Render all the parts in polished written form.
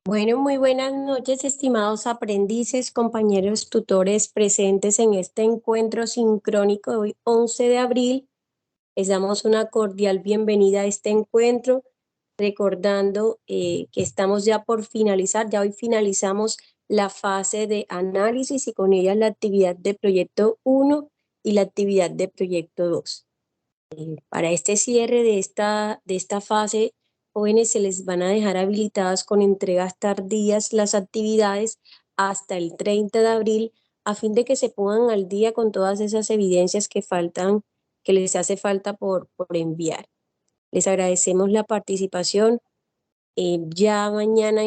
Bueno, muy buenas noches, estimados aprendices, compañeros tutores presentes en este encuentro sincrónico de hoy, 11 de abril. Les damos una cordial bienvenida a este encuentro, recordando que estamos ya por finalizar, ya hoy finalizamos la fase de análisis y con ella la actividad de proyecto 1 y la actividad de proyecto 2. Para este cierre de esta fase, jóvenes se les van a dejar habilitadas con entregas tardías las actividades hasta el 30 de abril a fin de que se pongan al día con todas esas evidencias que faltan, que les hace falta por enviar. Les agradecemos la participación. Ya mañana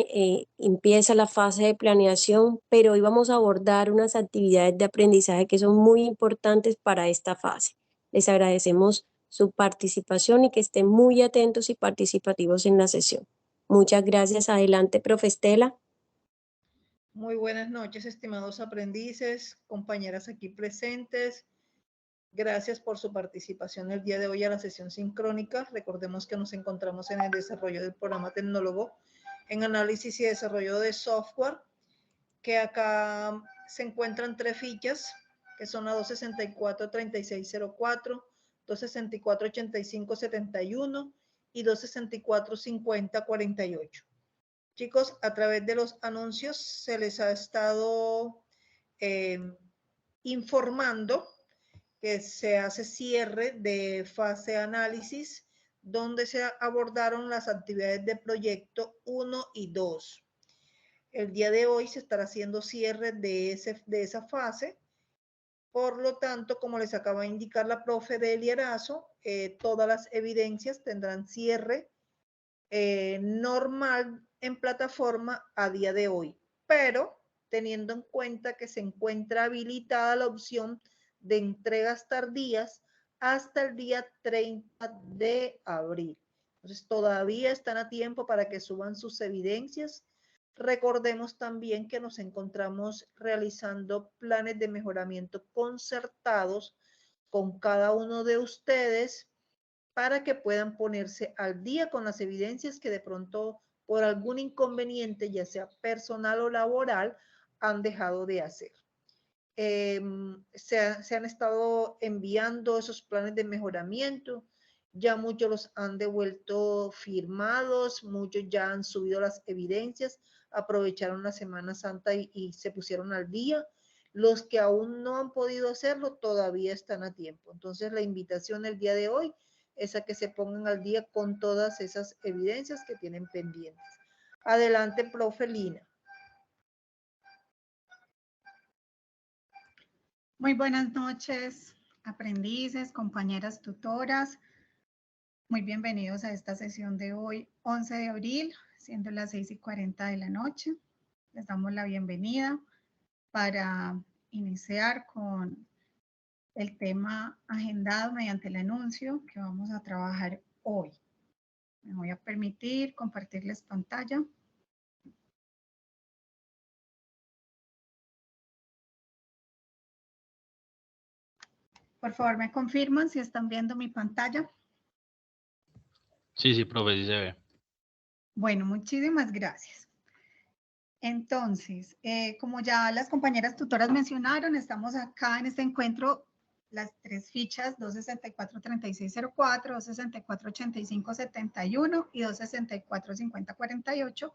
empieza la fase de planeación, pero hoy vamos a abordar unas actividades de aprendizaje que son muy importantes para esta fase. Les agradecemos su participación y que estén muy atentos y participativos en la sesión. Muchas gracias. Adelante, profe Estela. Muy buenas noches, estimados aprendices, compañeras aquí presentes. Gracias por su participación el día de hoy a la sesión sincrónica. Recordemos que nos encontramos en el desarrollo del programa tecnólogo en análisis y desarrollo de software, que acá se encuentran 3 fichas, que son la 264-3604, 264-8571 y 264-5048. Chicos, a través de los anuncios se les ha estado informando que se hace cierre de fase de análisis, donde se abordaron las actividades de proyecto 1 y 2. El día de hoy se estará haciendo cierre de esa fase. Por lo tanto, como les acaba de indicar la profe Delia Erazo, todas las evidencias tendrán cierre normal en plataforma a día de hoy, pero teniendo en cuenta que se encuentra habilitada la opción de entregas tardías hasta el día 30 de abril. Entonces todavía están a tiempo para que suban sus evidencias. Recordemos también que nos encontramos realizando planes de mejoramiento concertados con cada uno de ustedes para que puedan ponerse al día con las evidencias que de pronto por algún inconveniente, ya sea personal o laboral, han dejado de hacer. Se han estado enviando esos planes de mejoramiento, ya muchos los han devuelto firmados, muchos ya han subido las evidencias, aprovecharon la Semana Santa y se pusieron al día. Los que aún no han podido hacerlo todavía están a tiempo. Entonces la invitación el día de hoy es a que se pongan al día con todas esas evidencias que tienen pendientes. Adelante, profe Lina. Muy buenas noches, aprendices, compañeras tutoras. Muy bienvenidos a esta sesión de hoy, 11 de abril, siendo las 6:40 de la noche. Les damos la bienvenida para iniciar con el tema agendado mediante el anuncio que vamos a trabajar hoy. Me voy a permitir compartirles pantalla. Por favor, me confirman si están viendo mi pantalla. Sí, profe, sí se ve. Bueno, muchísimas gracias. Entonces, como ya las compañeras tutoras mencionaron, estamos acá en este encuentro, las 3 fichas, 264-3604, 264-8571 y 264-5048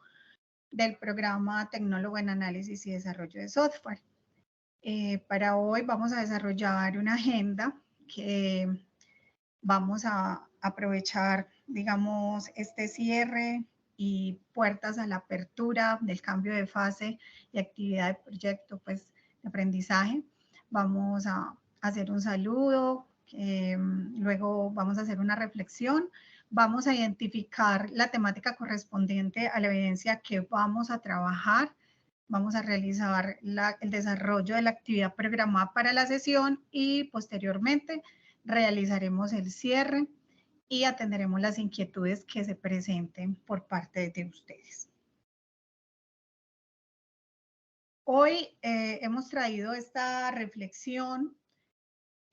del programa Tecnólogo en Análisis y Desarrollo de Software. Para hoy vamos a desarrollar una agenda que vamos a aprovechar, digamos, este cierre y puertas a la apertura del cambio de fase y actividad de proyecto, pues, de aprendizaje. Vamos a hacer un saludo, luego vamos a hacer una reflexión, vamos a identificar la temática correspondiente a la evidencia que vamos a trabajar, vamos a realizar el desarrollo de la actividad programada para la sesión y posteriormente realizaremos el cierre y atenderemos las inquietudes que se presenten por parte de ustedes. Hoy hemos traído esta reflexión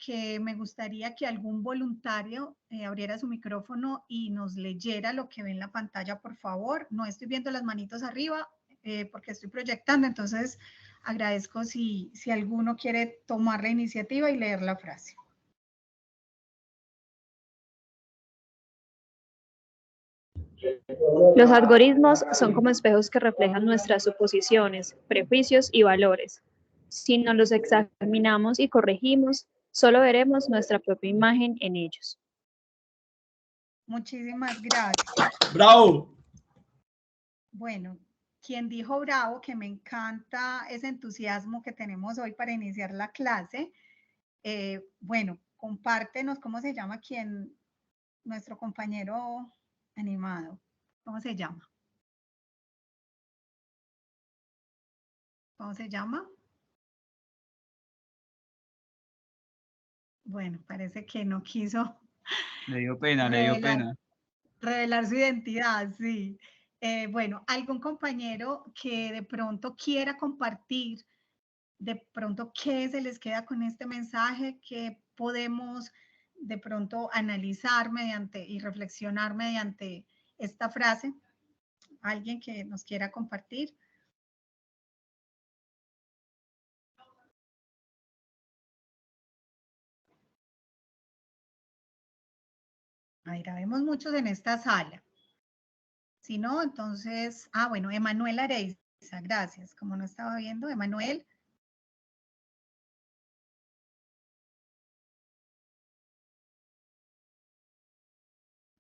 que me gustaría que algún voluntario abriera su micrófono y nos leyera lo que ve en la pantalla, por favor. No estoy viendo las manitos arriba, porque estoy proyectando, entonces agradezco si alguno quiere tomar la iniciativa y leer la frase. Los algoritmos son como espejos que reflejan nuestras suposiciones, prejuicios y valores. Si no los examinamos y corregimos, solo veremos nuestra propia imagen en ellos. Muchísimas gracias. ¡Bravo! Bueno, quien dijo bravo, que me encanta ese entusiasmo que tenemos hoy para iniciar la clase. Bueno, compártenos cómo se llama nuestro compañero animado. ¿Cómo se llama? ¿Cómo se llama? Bueno, parece que no quiso. Le dio pena, le dio pena. Revelar su identidad, sí. Bueno, algún compañero que de pronto quiera compartir, de pronto qué se les queda con este mensaje, que podemos de pronto analizar y reflexionar mediante esta frase. ¿Alguien que nos quiera compartir? A ver, habemos muchos en esta sala. Si no, entonces, bueno, Emanuel Areiza, gracias. Como no estaba viendo, Emanuel.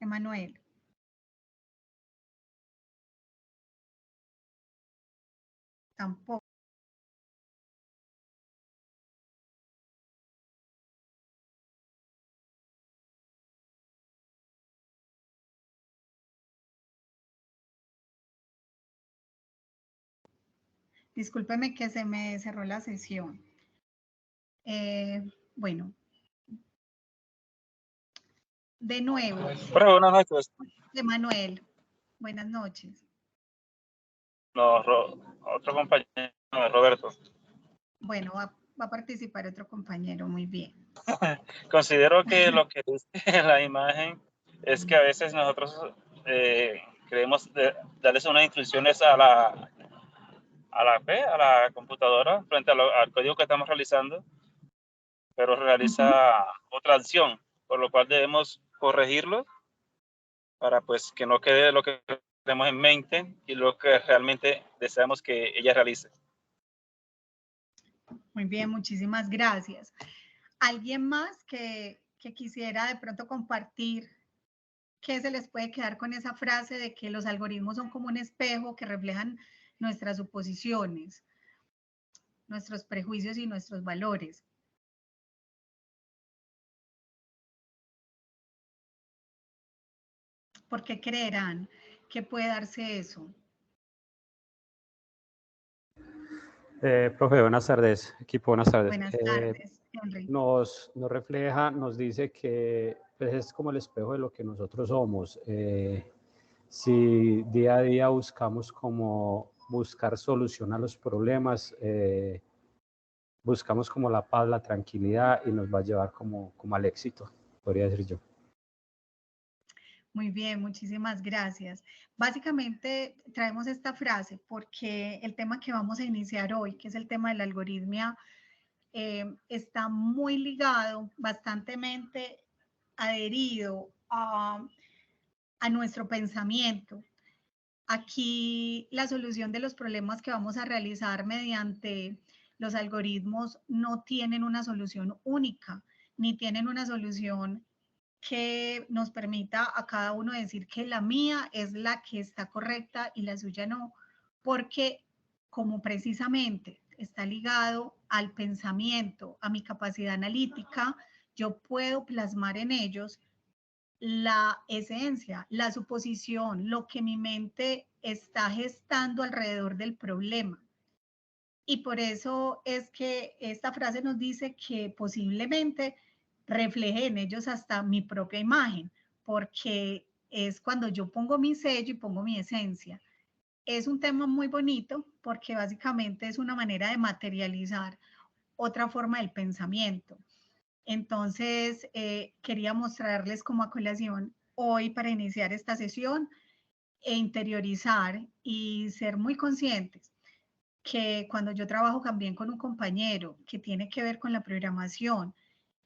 Emanuel. Tampoco. Discúlpeme que se me cerró la sesión. Bueno. De nuevo. Bueno, buenas noches. Emanuel, buenas noches. No, otro compañero, Roberto. Bueno, va a participar otro compañero, muy bien. Considero que lo que dice la imagen es que a veces nosotros queremos darles unas instrucciones a la computadora frente al código que estamos realizando, pero realiza otra acción, por lo cual debemos corregirlo para pues que no quede lo que tenemos en mente y lo que realmente deseamos que ella realice. Muy bien, muchísimas gracias. ¿Alguien más que quisiera de pronto compartir qué se les puede quedar con esa frase de que los algoritmos son como un espejo que reflejan nuestras suposiciones, nuestros prejuicios y nuestros valores? ¿Por qué creerán que puede darse eso? Profe, buenas tardes. Equipo, buenas tardes. Buenas tardes, Henry. Nos refleja, nos dice que pues, es como el espejo de lo que nosotros somos. Si día a día buscamos buscar solución a los problemas, buscamos como la paz, la tranquilidad y nos va a llevar como al éxito, podría decir yo. Muy bien, muchísimas gracias. Básicamente traemos esta frase porque el tema que vamos a iniciar hoy, que es el tema de la algoritmia, está muy ligado, bastantemente adherido a nuestro pensamiento. Aquí la solución de los problemas que vamos a realizar mediante los algoritmos no tienen una solución única, ni tienen una solución que nos permita a cada uno decir que la mía es la que está correcta y la suya no, porque como precisamente está ligado al pensamiento, a mi capacidad analítica, yo puedo plasmar en ellos la esencia, la suposición, lo que mi mente está gestando alrededor del problema. Y por eso es que esta frase nos dice que posiblemente refleje en ellos hasta mi propia imagen, porque es cuando yo pongo mi sello y pongo mi esencia. Es un tema muy bonito porque básicamente es una manera de materializar otra forma del pensamiento. Entonces, quería mostrarles como a colación hoy para iniciar esta sesión e interiorizar y ser muy conscientes que cuando yo trabajo también con un compañero que tiene que ver con la programación,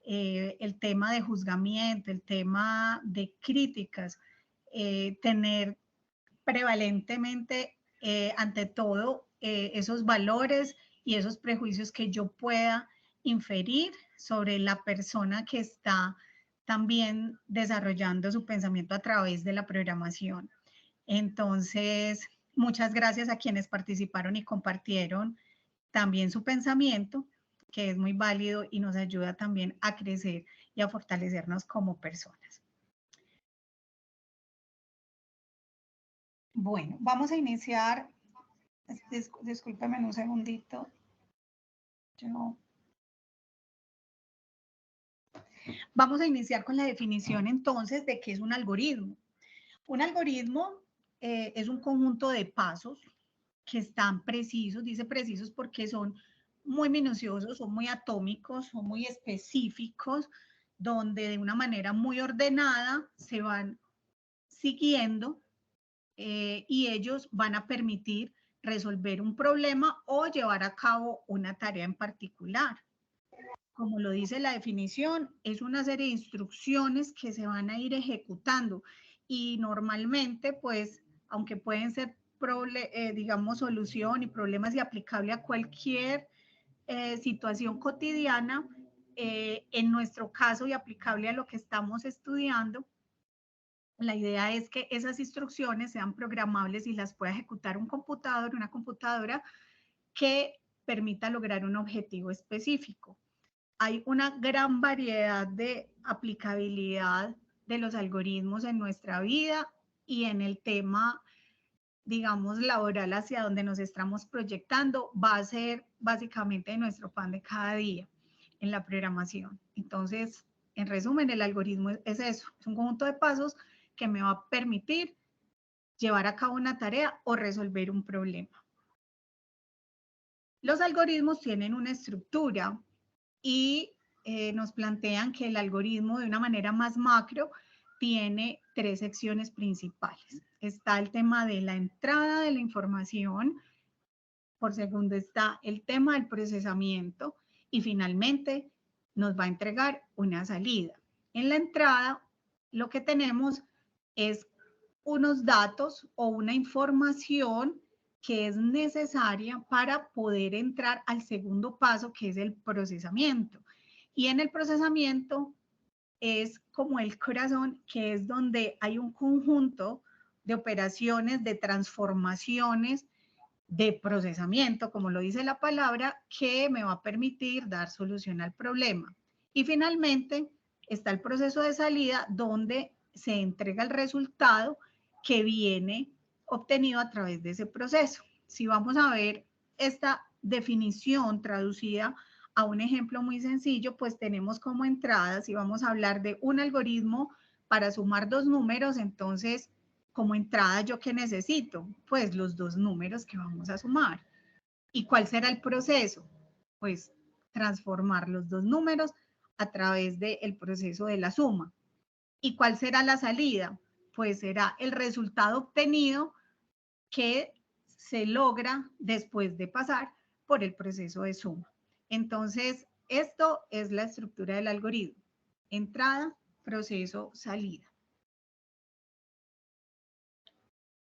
el tema de juzgamiento, el tema de críticas, tener prevalentemente, ante todo, esos valores y esos prejuicios que yo pueda inferir sobre la persona que está también desarrollando su pensamiento a través de la programación. Entonces, muchas gracias a quienes participaron y compartieron también su pensamiento, que es muy válido y nos ayuda también a crecer y a fortalecernos como personas. Bueno, vamos a iniciar. Discúlpeme un segundito. Vamos a iniciar con la definición entonces de qué es un algoritmo. Un algoritmo es un conjunto de pasos que están precisos, dice precisos porque son muy minuciosos, son muy atómicos, son muy específicos, donde de una manera muy ordenada se van siguiendo y ellos van a permitir resolver un problema o llevar a cabo una tarea en particular. Como lo dice la definición, es una serie de instrucciones que se van a ir ejecutando y normalmente, pues, aunque pueden ser, digamos, solución y problemas y aplicable a cualquier situación cotidiana, en nuestro caso y aplicable a lo que estamos estudiando, la idea es que esas instrucciones sean programables y las pueda ejecutar un computador, una computadora que permita lograr un objetivo específico. Hay una gran variedad de aplicabilidad de los algoritmos en nuestra vida y en el tema, digamos, laboral hacia donde nos estamos proyectando, va a ser básicamente nuestro pan de cada día en la programación. Entonces, en resumen, el algoritmo es eso, es un conjunto de pasos que me va a permitir llevar a cabo una tarea o resolver un problema. Los algoritmos tienen una estructura y nos plantean que el algoritmo de una manera más macro tiene 3 secciones principales. Está el tema de la entrada de la información, por segundo está el tema del procesamiento y finalmente nos va a entregar una salida. En la entrada lo que tenemos es unos datos o una información que es necesaria para poder entrar al segundo paso, que es el procesamiento. Y en el procesamiento es como el corazón, que es donde hay un conjunto de operaciones, de transformaciones, de procesamiento, como lo dice la palabra, que me va a permitir dar solución al problema. Y finalmente está el proceso de salida, donde se entrega el resultado que viene obtenido a través de ese proceso. Si vamos a ver esta definición traducida a un ejemplo muy sencillo, pues tenemos como entrada, si vamos a hablar de un algoritmo para sumar 2 números, entonces como entrada, ¿yo qué necesito? Pues los 2 números que vamos a sumar. ¿Y cuál será el proceso? Pues transformar los 2 números a través del proceso de la suma. ¿Y cuál será la salida? Pues será el resultado obtenido que se logra después de pasar por el proceso de suma. Entonces, esto es la estructura del algoritmo. Entrada, proceso, salida.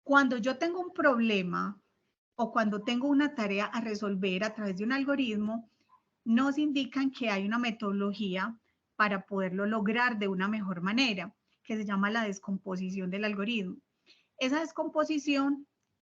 Cuando yo tengo un problema o cuando tengo una tarea a resolver a través de un algoritmo, nos indican que hay una metodología para poderlo lograr de una mejor manera, que se llama la descomposición del algoritmo. Esa descomposición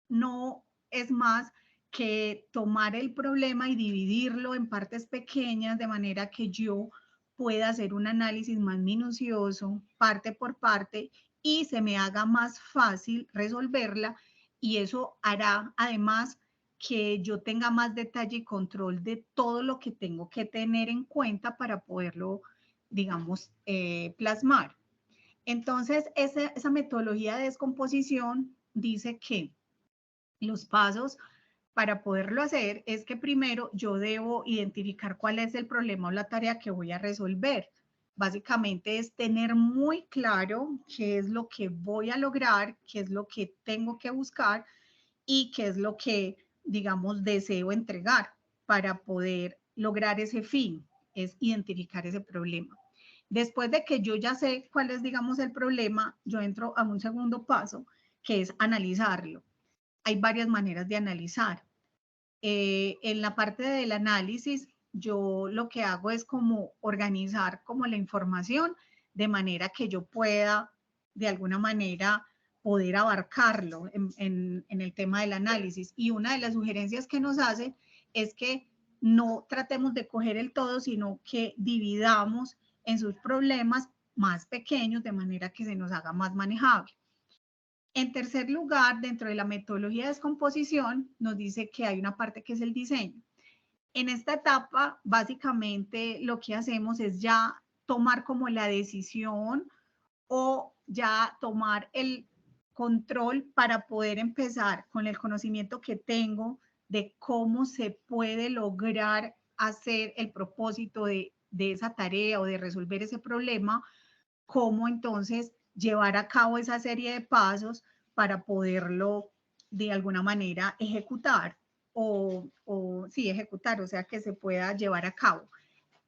no es más que tomar el problema y dividirlo en partes pequeñas de manera que yo pueda hacer un análisis más minucioso, parte por parte, y se me haga más fácil resolverla, y eso hará además que yo tenga más detalle y control de todo lo que tengo que tener en cuenta para poderlo, digamos, plasmar. Entonces, esa metodología de descomposición dice que los pasos para poderlo hacer es que primero yo debo identificar cuál es el problema o la tarea que voy a resolver. Básicamente es tener muy claro qué es lo que voy a lograr, qué es lo que tengo que buscar y qué es lo que, digamos, deseo entregar para poder lograr ese fin, es identificar ese problema. Después de que yo ya sé cuál es, digamos, el problema, yo entro a un segundo paso, que es analizarlo. Hay varias maneras de analizar. En la parte del análisis, yo lo que hago es como organizar como la información de manera que yo pueda, de alguna manera, poder abarcarlo en el tema del análisis. Y una de las sugerencias que nos hacen es que no tratemos de coger el todo, sino que dividamos en sus problemas más pequeños de manera que se nos haga más manejable. En tercer lugar, dentro de la metodología de descomposición, nos dice que hay una parte que es el diseño. En esta etapa, básicamente, lo que hacemos es ya tomar como la decisión o ya tomar el control para poder empezar con el conocimiento que tengo de cómo se puede lograr hacer el propósito de esa tarea o de resolver ese problema, cómo entonces llevar a cabo esa serie de pasos para poderlo de alguna manera ejecutar o sí, ejecutar, o sea, que se pueda llevar a cabo.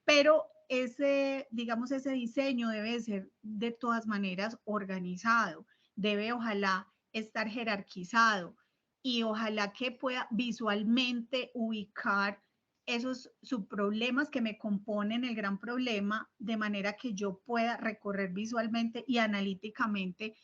Pero ese, digamos, ese diseño debe ser de todas maneras organizado, debe ojalá estar jerarquizado y ojalá que pueda visualmente ubicar esos subproblemas que me componen el gran problema, de manera que yo pueda recorrer visualmente y analíticamente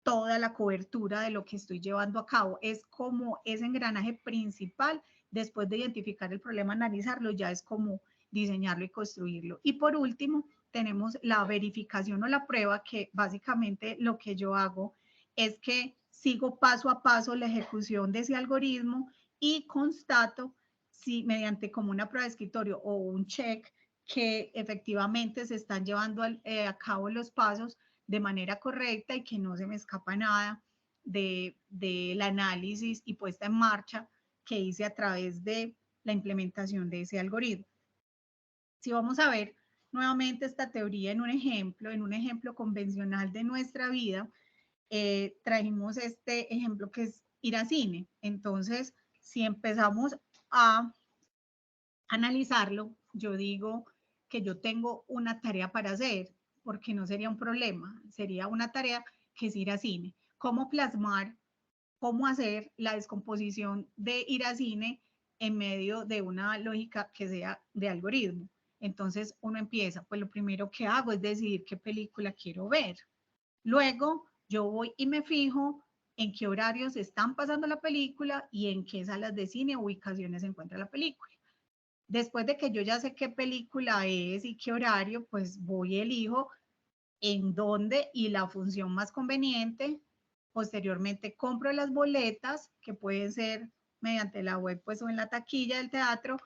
toda la cobertura de lo que estoy llevando a cabo. Es como ese engranaje principal, después de identificar el problema, analizarlo, ya es como diseñarlo y construirlo. Y por último, tenemos la verificación o la prueba, que básicamente lo que yo hago es que sigo paso a paso la ejecución de ese algoritmo y constato si mediante como una prueba de escritorio o un check que efectivamente se están llevando a cabo los pasos de manera correcta y que no se me escapa nada del análisis y puesta en marcha que hice a través de la implementación de ese algoritmo. Si vamos a ver nuevamente esta teoría en un ejemplo convencional de nuestra vida, trajimos este ejemplo que es ir a cine. Entonces, si empezamos a analizarlo, yo digo que yo tengo una tarea para hacer, porque no sería un problema, sería una tarea que es ir a cine. ¿Cómo plasmar, cómo hacer la descomposición de ir a cine en medio de una lógica que sea de algoritmo? Entonces uno empieza, pues lo primero que hago es decidir qué película quiero ver. Luego yo voy y me fijo en qué horarios están pasando la película y en qué salas de cine o ubicaciones se encuentra la película. Después de que yo ya sé qué película es y qué horario, pues voy y elijo en dónde y la función más conveniente. Posteriormente compro las boletas, que pueden ser mediante la web pues, o en la taquilla del teatro.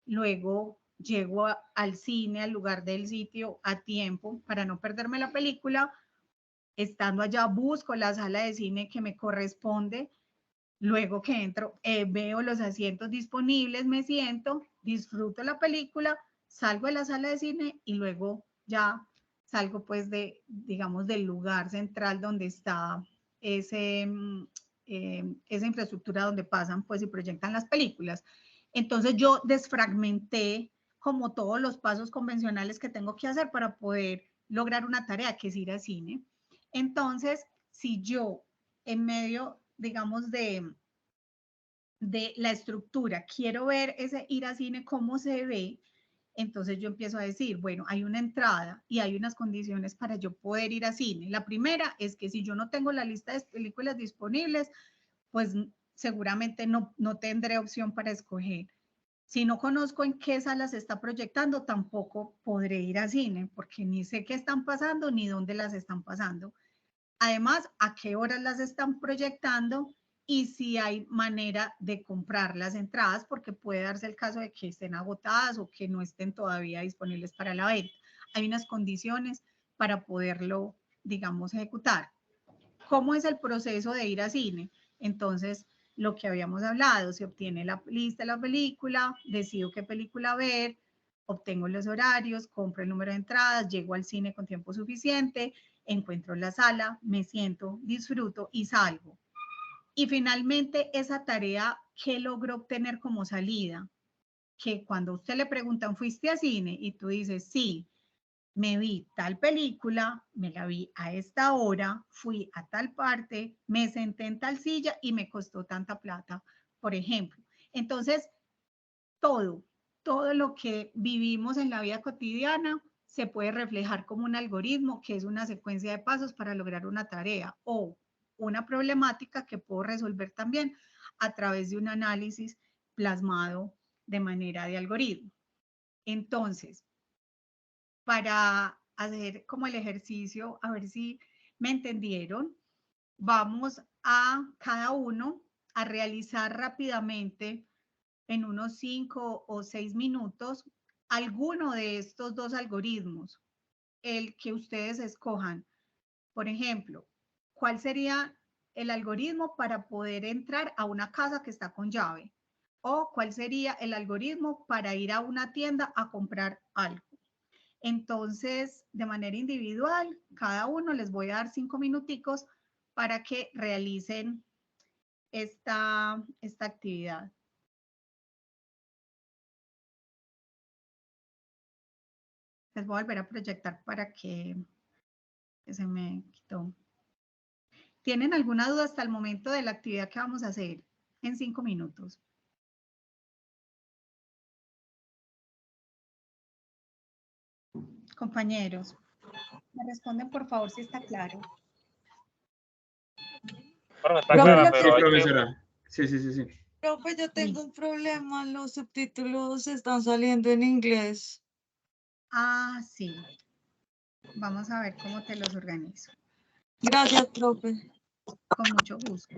Luego llego al cine, al lugar del sitio a tiempo para no perderme la película. Estando allá busco la sala de cine que me corresponde. Luego que entro, veo los asientos disponibles, me siento, disfruto la película, salgo de la sala de cine y luego ya salgo pues de, digamos, del lugar central donde está esa infraestructura donde pasan pues y proyectan las películas. Entonces yo desfragmenté como todos los pasos convencionales que tengo que hacer para poder lograr una tarea que es ir al cine. Entonces, si yo en medio, digamos, de la estructura, quiero ver ese ir a cine, cómo se ve, entonces yo empiezo a decir, bueno, hay una entrada y hay unas condiciones para yo poder ir a cine. La primera es que si yo no tengo la lista de películas disponibles, pues seguramente no tendré opción para escoger. Si no conozco en qué sala se está proyectando, tampoco podré ir a cine, porque ni sé qué están pasando ni dónde las están pasando. Además, a qué horas las están proyectando y si hay manera de comprar las entradas, porque puede darse el caso de que estén agotadas o que no estén todavía disponibles para la venta. Hay unas condiciones para poderlo, digamos, ejecutar. ¿Cómo es el proceso de ir a cine? Entonces, lo que habíamos hablado, se obtiene la lista de la película, decido qué película ver, obtengo los horarios, compro el número de entradas, llego al cine con tiempo suficiente, encuentro la sala, me siento, disfruto y salgo. Y finalmente esa tarea, ¿qué logro obtener como salida? Que cuando usted le preguntan, ¿fuiste a cine? Y tú dices, sí, me vi tal película, me la vi a esta hora, fui a tal parte, me senté en tal silla y me costó tanta plata, por ejemplo. Entonces, todo lo que vivimos en la vida cotidiana se puede reflejar como un algoritmo, que es una secuencia de pasos para lograr una tarea o una problemática que puedo resolver también a través de un análisis plasmado de manera de algoritmo. Entonces, para hacer como el ejercicio, a ver si me entendieron, vamos a cada uno a realizar rápidamente en unos 5 o 6 minutos alguno de estos dos algoritmos, el que ustedes escojan. Por ejemplo, ¿cuál sería el algoritmo para poder entrar a una casa que está con llave? ¿O cuál sería el algoritmo para ir a una tienda a comprar algo? Entonces, de manera individual, cada uno les voy a dar 5 minuticos para que realicen esta actividad. Les voy a volver a proyectar para que se me quitó. ¿Tienen alguna duda hasta el momento de la actividad que vamos a hacer en 5 minutos? Compañeros, me responden por favor si está claro. Bueno, está Profe, clara, sí, pero hay que... profesora. Sí, sí, sí, sí. Profe, yo tengo un problema, los subtítulos están saliendo en inglés. Ah, sí. Vamos a ver cómo te los organizo. Gracias, profe. Con mucho gusto.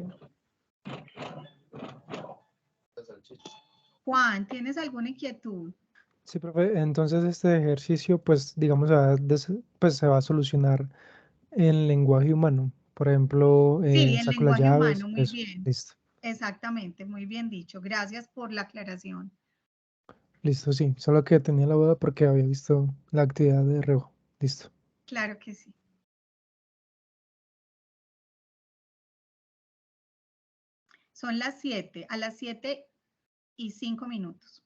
Juan, ¿tienes alguna inquietud? Sí, profe, entonces este ejercicio, pues digamos, pues, se va a solucionar en lenguaje humano. Por ejemplo, Sí, en saco las lenguaje llaves, humano, muy eso, bien. listo. Exactamente, muy bien dicho. Gracias por la aclaración. Listo, sí, solo que tenía la duda porque había visto la actividad de reojo. Listo. Claro que sí. Son las 7, a las 7:05.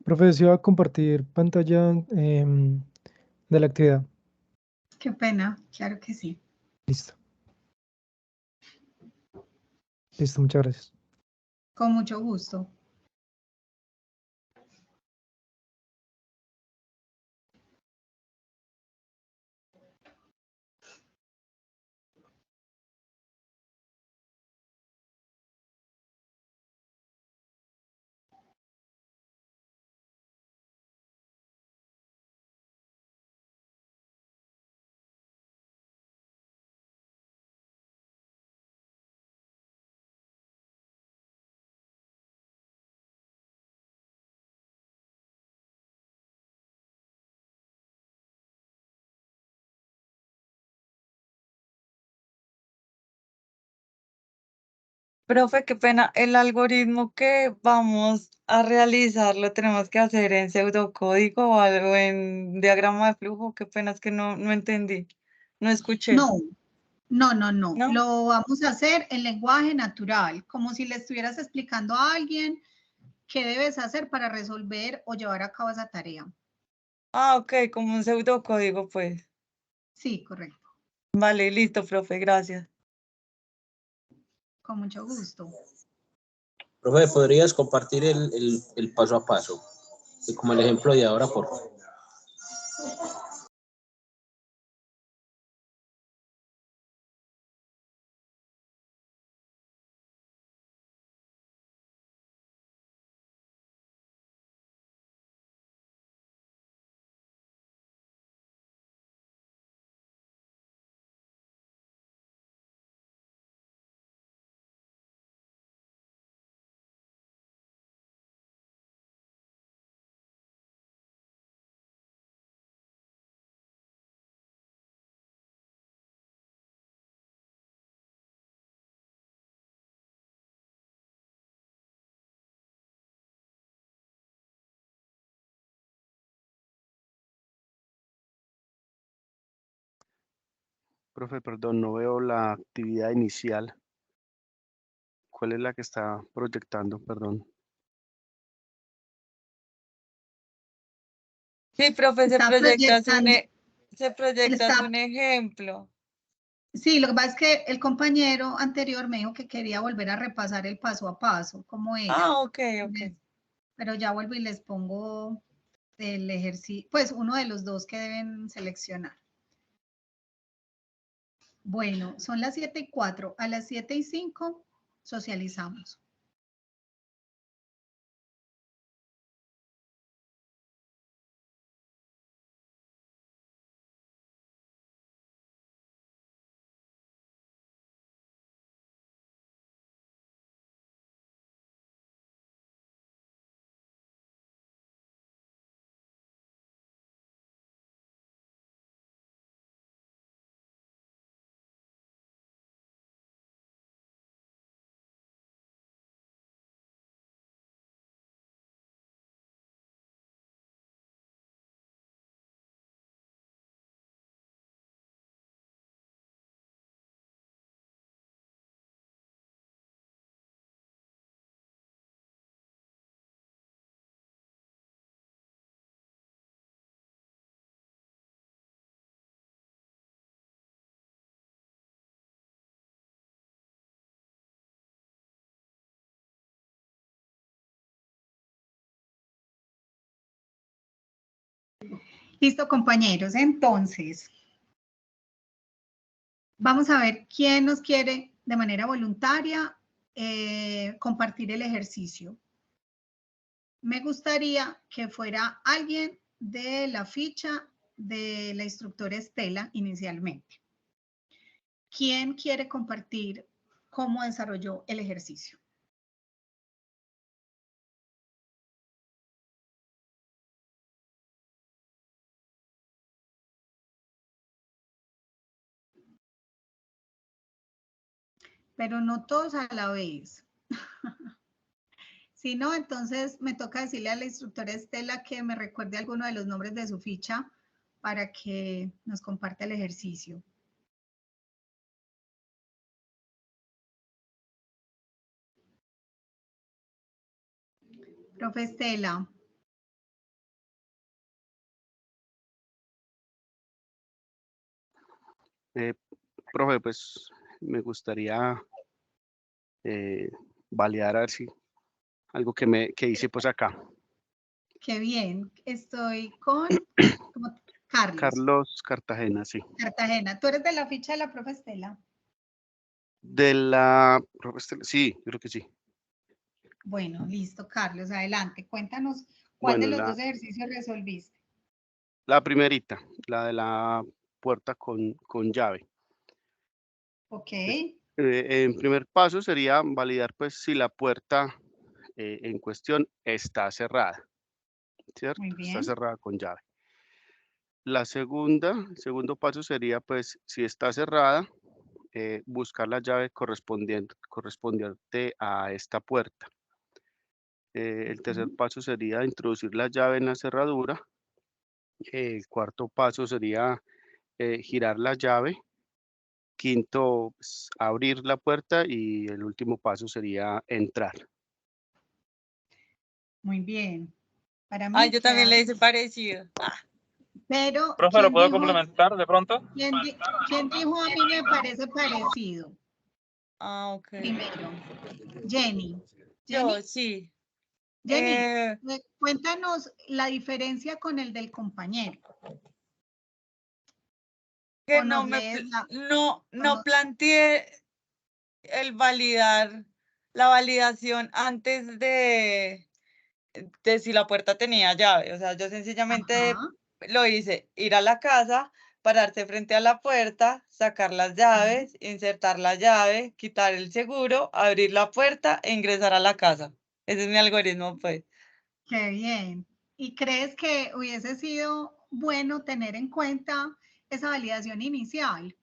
Profe, ¿sí va a compartir pantalla de la actividad? Qué pena, claro que sí. Listo. Listo, muchas gracias. Con mucho gusto. Profe, qué pena, el algoritmo que vamos a realizar lo tenemos que hacer en pseudocódigo o algo en diagrama de flujo. Qué pena, es que no entendí, no escuché. No, no. ¿No? Lo vamos a hacer en lenguaje natural, como si le estuvieras explicando a alguien qué debes hacer para resolver o llevar a cabo esa tarea. Ah, ok, como un pseudocódigo, pues. Sí, correcto. Vale, listo, profe, gracias. Con mucho gusto. Profe, ¿podrías compartir el paso a paso? Y como el ejemplo de ahora, por favor. Profe, perdón, no veo la actividad inicial. ¿Cuál es la que está proyectando? Perdón. Sí, profe, Está proyectando. se proyecta Está- un ejemplo. Sí, lo que pasa es que el compañero anterior me dijo que quería volver a repasar el paso a paso, cómo era. Ah, ok. Pero ya vuelvo y les pongo el ejercicio, pues uno de los dos que deben seleccionar. Bueno, son las 7:04. A las 7:05 socializamos. Listo, compañeros. Entonces, vamos a ver quién nos quiere de manera voluntaria compartir el ejercicio. Me gustaría que fuera alguien de la ficha de la instructora Estela inicialmente. ¿Quién quiere compartir cómo desarrolló el ejercicio? Pero no todos a la vez. Si no, entonces me toca decirle a la instructora Estela que me recuerde alguno de los nombres de su ficha para que nos comparta el ejercicio. Profe Estela. Profe, pues me gustaría validar a ver si algo que hice pues acá. Qué bien. Estoy con Carlos. Carlos Cartagena, sí. Cartagena. ¿Tú eres de la ficha de la profe Estela? De la profe Estela, sí, creo que sí. Bueno, listo, Carlos. Adelante. Cuéntanos cuál de Bueno, los dos ejercicios resolviste. la primerita, la de la puerta con llave. Ok. En primer paso sería validar pues si la puerta en cuestión está cerrada, ¿cierto? Muy bien. Está cerrada con llave. El segundo paso sería pues si está cerrada, buscar la llave correspondiente a esta puerta. El tercer paso sería introducir la llave en la cerradura. El cuarto paso sería girar la llave. Quinto, pues, abrir la puerta y el último paso sería entrar. Muy bien. Para mí Ah, yo también queda- le hice parecido. Pero, Profe, ¿lo ¿quién puedo dijo, complementar de pronto? quién dijo a mí me parece parecido? Ah, ok. Primero, Jenny. Yo sí. Jenny, cuéntanos la diferencia con el del compañero. Que O no nos me lees la- no planteé el validar la validación antes de si la puerta tenía llave. O sea, yo sencillamente Ajá. lo hice, ir a la casa, pararse frente a la puerta, sacar las llaves, insertar la llave, quitar el seguro, abrir la puerta e ingresar a la casa. Ese es mi algoritmo, pues. Qué bien. ¿Y crees que hubiese sido bueno tener en cuenta esa validación inicial?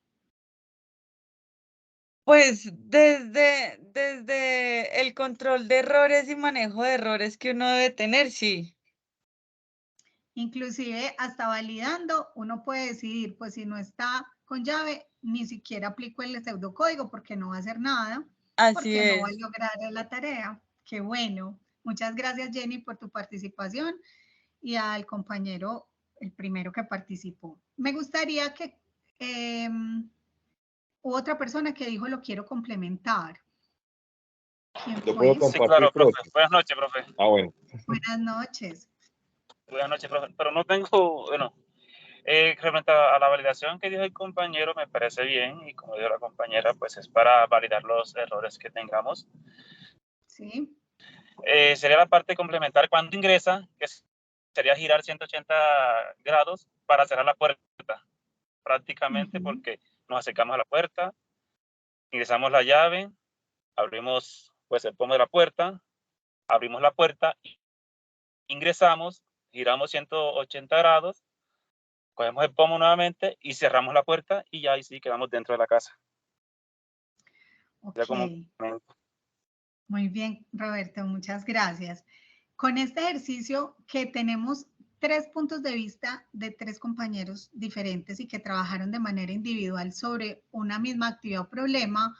Pues desde el control de errores y manejo de errores que uno debe tener, sí. Inclusive hasta validando, uno puede decidir, pues si no está con llave, ni siquiera aplico el pseudocódigo porque no va a hacer nada, Así porque no va a es. lograr la tarea. Qué bueno. Muchas gracias, Jenny, por tu participación y al compañero, el primero que participó. Me gustaría que hubo otra persona que dijo lo quiero complementar. ¿Quién Lo fue? puedo Sí, compartir, claro, profe. profe. Buenas noches, profe. Ah, bueno. Buenas noches. Buenas noches, profe. Pero no tengo, bueno, referente a la validación que dijo el compañero, me parece bien. Y como dijo la compañera, pues es para validar los errores que tengamos. Sí. Sería la parte complementar cuando ingresa, que sería girar 180 grados para cerrar la puerta, prácticamente, porque nos acercamos a la puerta, ingresamos la llave, abrimos pues el pomo de la puerta, abrimos la puerta, ingresamos, giramos 180 grados, cogemos el pomo nuevamente y cerramos la puerta y ya ahí sí quedamos dentro de la casa. Ok. Ya como... Muy bien, Roberto, muchas gracias. Con este ejercicio que tenemos 3 puntos de vista de 3 compañeros diferentes y que trabajaron de manera individual sobre una misma actividad o problema,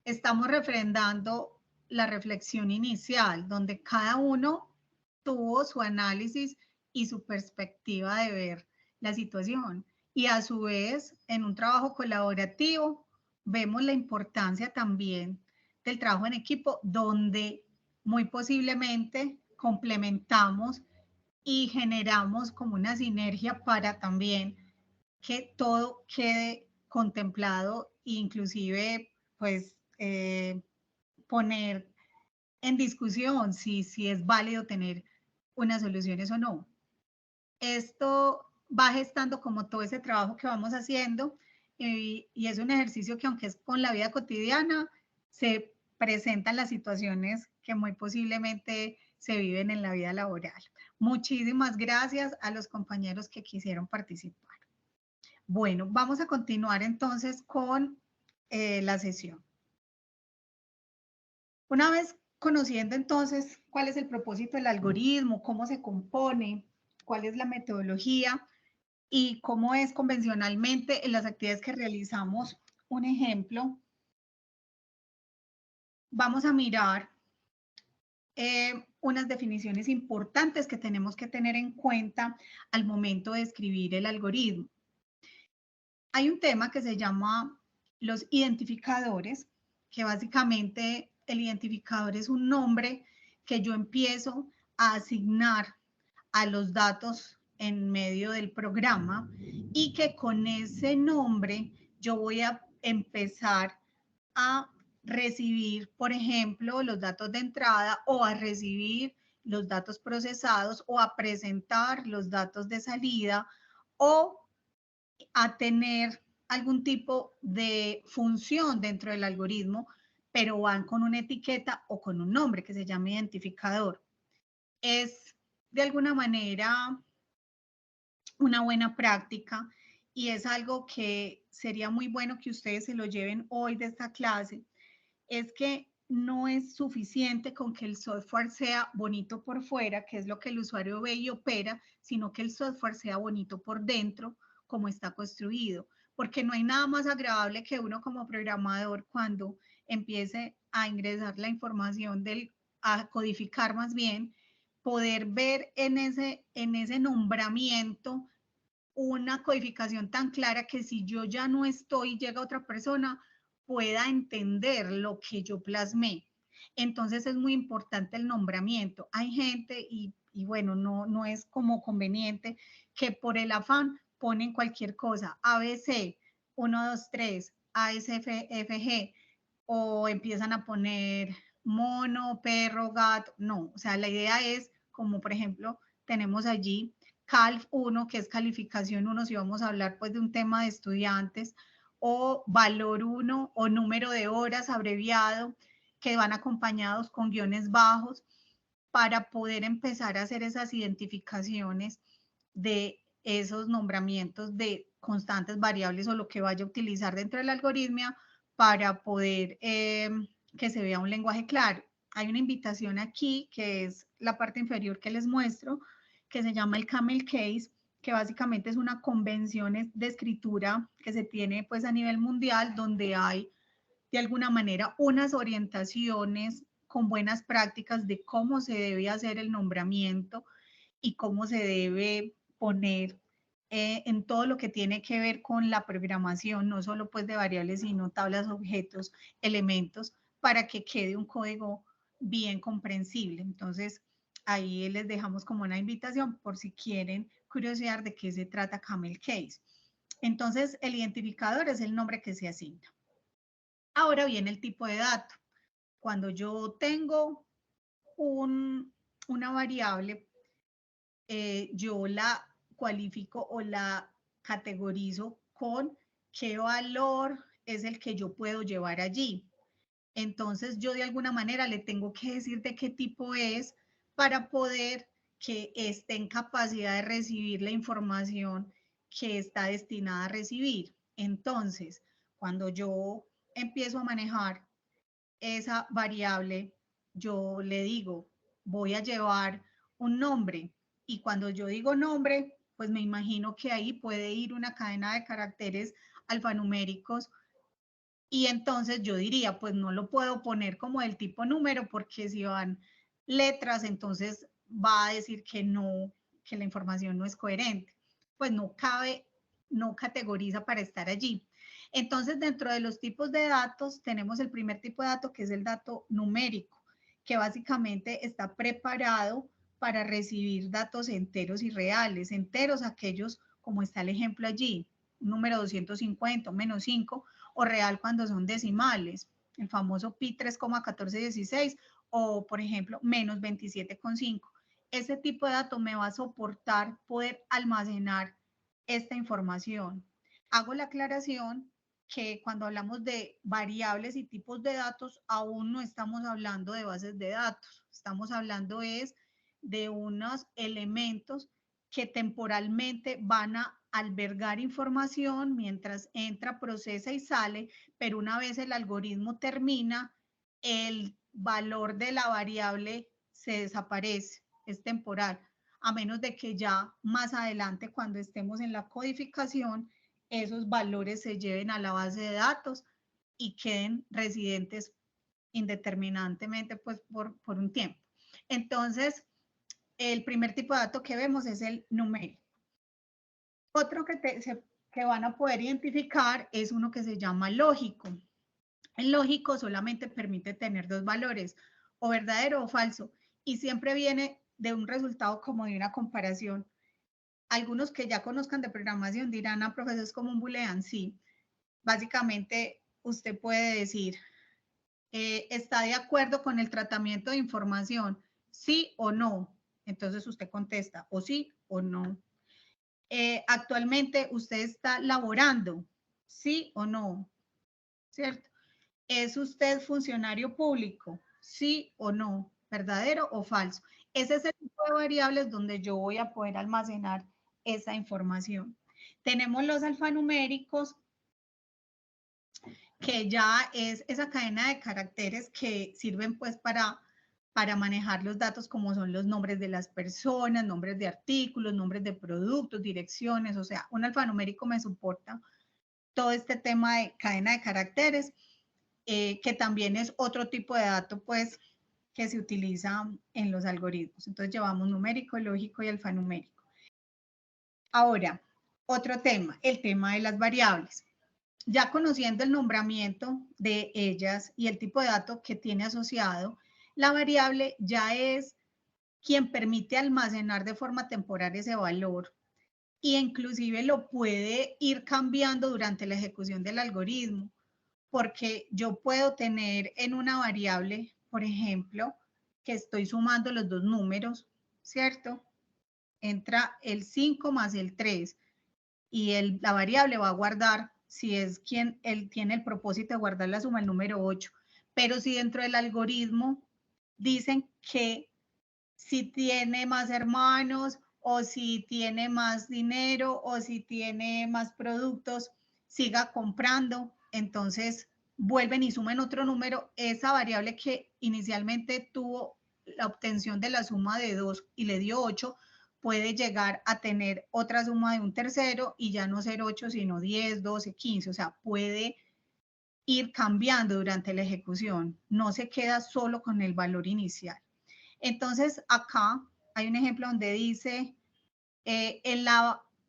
estamos refrendando la reflexión inicial, donde cada uno tuvo su análisis y su perspectiva de ver la situación. Y a su vez, en un trabajo colaborativo, vemos la importancia también del trabajo en equipo, donde muy posiblemente complementamos y generamos como una sinergia para también que todo quede contemplado e inclusive pues poner en discusión si es válido tener unas soluciones o no. Esto va gestando como todo ese trabajo que vamos haciendo y es un ejercicio que aunque es con la vida cotidiana, se presentan las situaciones que muy posiblemente se viven en la vida laboral. Muchísimas gracias a los compañeros que quisieron participar. Bueno, vamos a continuar entonces con la sesión. Una vez conociendo entonces cuál es el propósito del algoritmo, cómo se compone, cuál es la metodología y cómo es convencionalmente en las actividades que realizamos, un ejemplo, vamos a mirar unas definiciones importantes que tenemos que tener en cuenta al momento de escribir el algoritmo. Hay un tema que se llama los identificadores, que básicamente el identificador es un nombre que yo empiezo a asignar a los datos en medio del programa y que con ese nombre yo voy a empezar a recibir, por ejemplo, los datos de entrada o a recibir los datos procesados o a presentar los datos de salida o a tener algún tipo de función dentro del algoritmo, pero van con una etiqueta o con un nombre que se llama identificador. Es de alguna manera una buena práctica y es algo que sería muy bueno que ustedes se lo lleven hoy de esta clase, es que no es suficiente con que el software sea bonito por fuera, que es lo que el usuario ve y opera, sino que el software sea bonito por dentro, como está construido. Porque no hay nada más agradable que uno como programador cuando empiece a ingresar la información, a codificar más bien, poder ver en ese nombramiento una codificación tan clara que si yo ya no estoy y llega otra persona, pueda entender lo que yo plasmé. Entonces es muy importante el nombramiento. Hay gente, y bueno, no es como conveniente, que por el afán ponen cualquier cosa, ABC, 1, 2, 3, ASFG, o empiezan a poner mono, perro, gato. No, o sea, la idea es, como por ejemplo, tenemos allí CALF 1, que es calificación 1, si vamos a hablar pues de un tema de estudiantes, o valor 1 o número de horas abreviado, que van acompañados con guiones bajos, para poder empezar a hacer esas identificaciones de esos nombramientos de constantes, variables o lo que vaya a utilizar dentro del algoritmo para poder que se vea un lenguaje claro. Hay una invitación aquí, que es la parte inferior que les muestro, que se llama el Camel Case, que básicamente es una convención de escritura que se tiene pues a nivel mundial, donde hay de alguna manera unas orientaciones con buenas prácticas de cómo se debe hacer el nombramiento y cómo se debe poner en todo lo que tiene que ver con la programación, no solo pues de variables, sino tablas, objetos, elementos, para que quede un código bien comprensible. Entonces, ahí les dejamos como una invitación por si quieren curiosear de qué se trata Camel Case. Entonces, el identificador es el nombre que se asigna. Ahora viene el tipo de dato. Cuando yo tengo una variable, yo la cualifico o la categorizo con qué valor es el que yo puedo llevar allí. Entonces yo de alguna manera le tengo que decir de qué tipo es para poder que esté en capacidad de recibir la información que está destinada a recibir. Entonces, cuando yo empiezo a manejar esa variable, yo le digo, voy a llevar un nombre. Y cuando yo digo nombre, pues me imagino que ahí puede ir una cadena de caracteres alfanuméricos. Y entonces yo diría, pues no lo puedo poner como del tipo número, porque si van letras, entonces va a decir que no, que la información no es coherente. Pues no cabe, no categoriza para estar allí. Entonces, dentro de los tipos de datos, tenemos el primer tipo de dato, que es el dato numérico, que básicamente está preparado para recibir datos enteros y reales. Enteros, aquellos, como está el ejemplo allí, número 250, menos 5, o real cuando son decimales, el famoso pi 3,1416, o por ejemplo, menos 27,5. Ese tipo de dato me va a soportar poder almacenar esta información. Hago la aclaración que cuando hablamos de variables y tipos de datos, aún no estamos hablando de bases de datos, estamos hablando es de unos elementos que temporalmente van a albergar información mientras entra, procesa y sale, pero una vez el algoritmo termina, el valor de la variable se desaparece, es temporal, a menos de que ya más adelante, cuando estemos en la codificación, esos valores se lleven a la base de datos y queden residentes indeterminantemente pues por un tiempo. Entonces, el primer tipo de dato que vemos es el numérico. Otro que van a poder identificar es uno que se llama lógico. El lógico solamente permite tener dos valores, o verdadero o falso, y siempre viene de un resultado como de una comparación. Algunos que ya conozcan de programación dirán, ah, profesor, es como un boolean. Sí, básicamente usted puede decir, ¿está de acuerdo con el tratamiento de información? Sí o no. Entonces usted contesta, o sí o no. Actualmente usted está laborando, ¿sí o no? ¿Cierto? ¿Es usted funcionario público? ¿Sí o no? ¿Verdadero o falso? Ese es el tipo de variables donde yo voy a poder almacenar esa información. Tenemos los alfanuméricos, que ya es esa cadena de caracteres que sirven pues para manejar los datos como son los nombres de las personas, nombres de artículos, nombres de productos, direcciones, o sea, un alfanumérico me soporta todo este tema de cadena de caracteres, que también es otro tipo de dato pues que se utiliza en los algoritmos. Entonces llevamos numérico, lógico y alfanumérico. Ahora, otro tema, el tema de las variables. Ya conociendo el nombramiento de ellas y el tipo de dato que tiene asociado, la variable ya es quien permite almacenar de forma temporal ese valor e inclusive lo puede ir cambiando durante la ejecución del algoritmo, porque yo puedo tener en una variable, por ejemplo, que estoy sumando los dos números, ¿cierto? Entra el 5 más el 3 y la variable va a guardar, si es quien él tiene el propósito de guardar la suma, el número 8. Pero si dentro del algoritmo dicen que si tiene más hermanos o si tiene más dinero o si tiene más productos, siga comprando, entonces vuelven y suman otro número, esa variable que inicialmente tuvo la obtención de la suma de 2 y le dio 8, puede llegar a tener otra suma de un tercero y ya no ser 8, sino 10, 12, 15, o sea, puede ir cambiando durante la ejecución, no se queda solo con el valor inicial. Entonces, acá hay un ejemplo donde dice,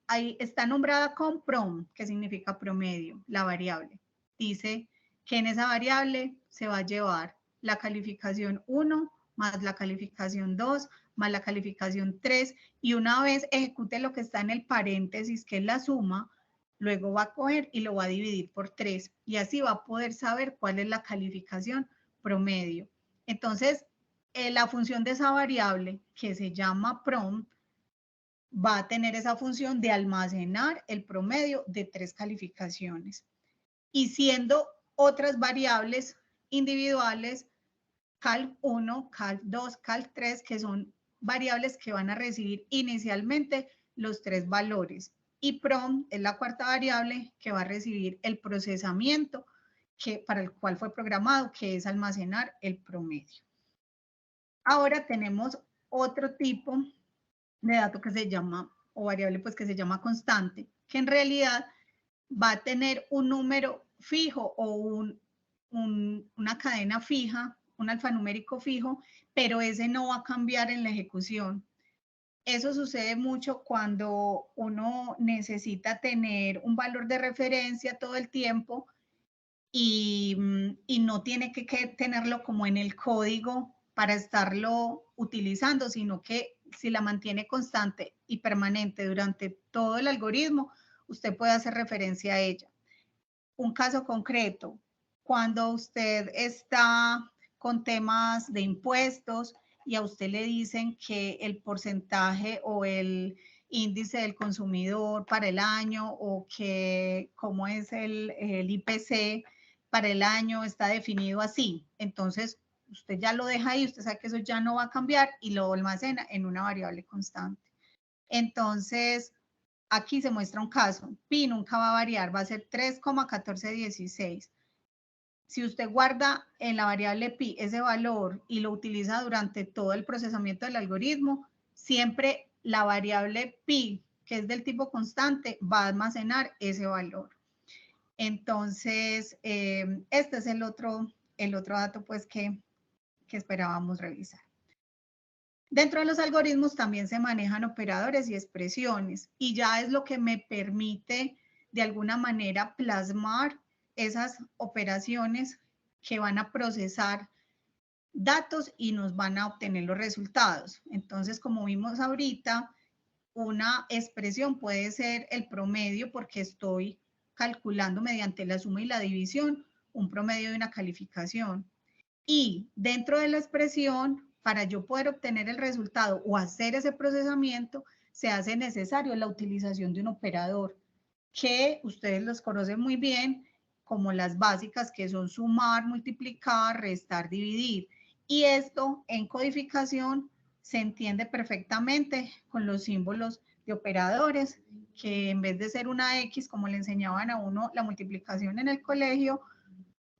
ahí está nombrada con prom, que significa promedio, la variable. Dice que en esa variable se va a llevar la calificación 1 más la calificación 2 más la calificación 3 y una vez ejecute lo que está en el paréntesis, que es la suma, luego va a coger y lo va a dividir por 3 y así va a poder saber cuál es la calificación promedio. Entonces, la función de esa variable que se llama prom va a tener esa función de almacenar el promedio de 3 calificaciones. Y siendo otras variables individuales, cal1, cal2, cal3, que son variables que van a recibir inicialmente los 3 valores. Y prom es la cuarta variable que va a recibir el procesamiento para el cual fue programado, que es almacenar el promedio. Ahora tenemos otro tipo de dato que se llama, o variable pues que se llama constante, que en realidad va a tener un número fijo o una cadena fija, un alfanumérico fijo, pero ese no va a cambiar en la ejecución. Eso sucede mucho cuando uno necesita tener un valor de referencia todo el tiempo y no tiene que tenerlo como en el código para estarlo utilizando, sino que si la mantiene constante y permanente durante todo el algoritmo, usted puede hacer referencia a ella. Un caso concreto, cuando usted está con temas de impuestos y a usted le dicen que el porcentaje o el índice del consumidor para el año o que cómo es el IPC para el año está definido así. Entonces, usted ya lo deja ahí, usted sabe que eso ya no va a cambiar y lo almacena en una variable constante. Entonces, aquí se muestra un caso. Pi nunca va a variar, va a ser 3,1416. Si usted guarda en la variable pi ese valor y lo utiliza durante todo el procesamiento del algoritmo, siempre la variable pi, que es del tipo constante, va a almacenar ese valor. Entonces, este es el otro dato pues que esperábamos revisar. Dentro de los algoritmos también se manejan operadores y expresiones y ya es lo que me permite de alguna manera plasmar esas operaciones que van a procesar datos y nos van a obtener los resultados. Entonces, como vimos ahorita, una expresión puede ser el promedio porque estoy calculando mediante la suma y la división un promedio de una calificación. Y dentro de la expresión, para yo poder obtener el resultado o hacer ese procesamiento, se hace necesario la utilización de un operador que ustedes los conocen muy bien, como las básicas que son sumar, multiplicar, restar, dividir. Y esto en codificación se entiende perfectamente con los símbolos de operadores, que en vez de ser una X, como le enseñaban a uno la multiplicación en el colegio,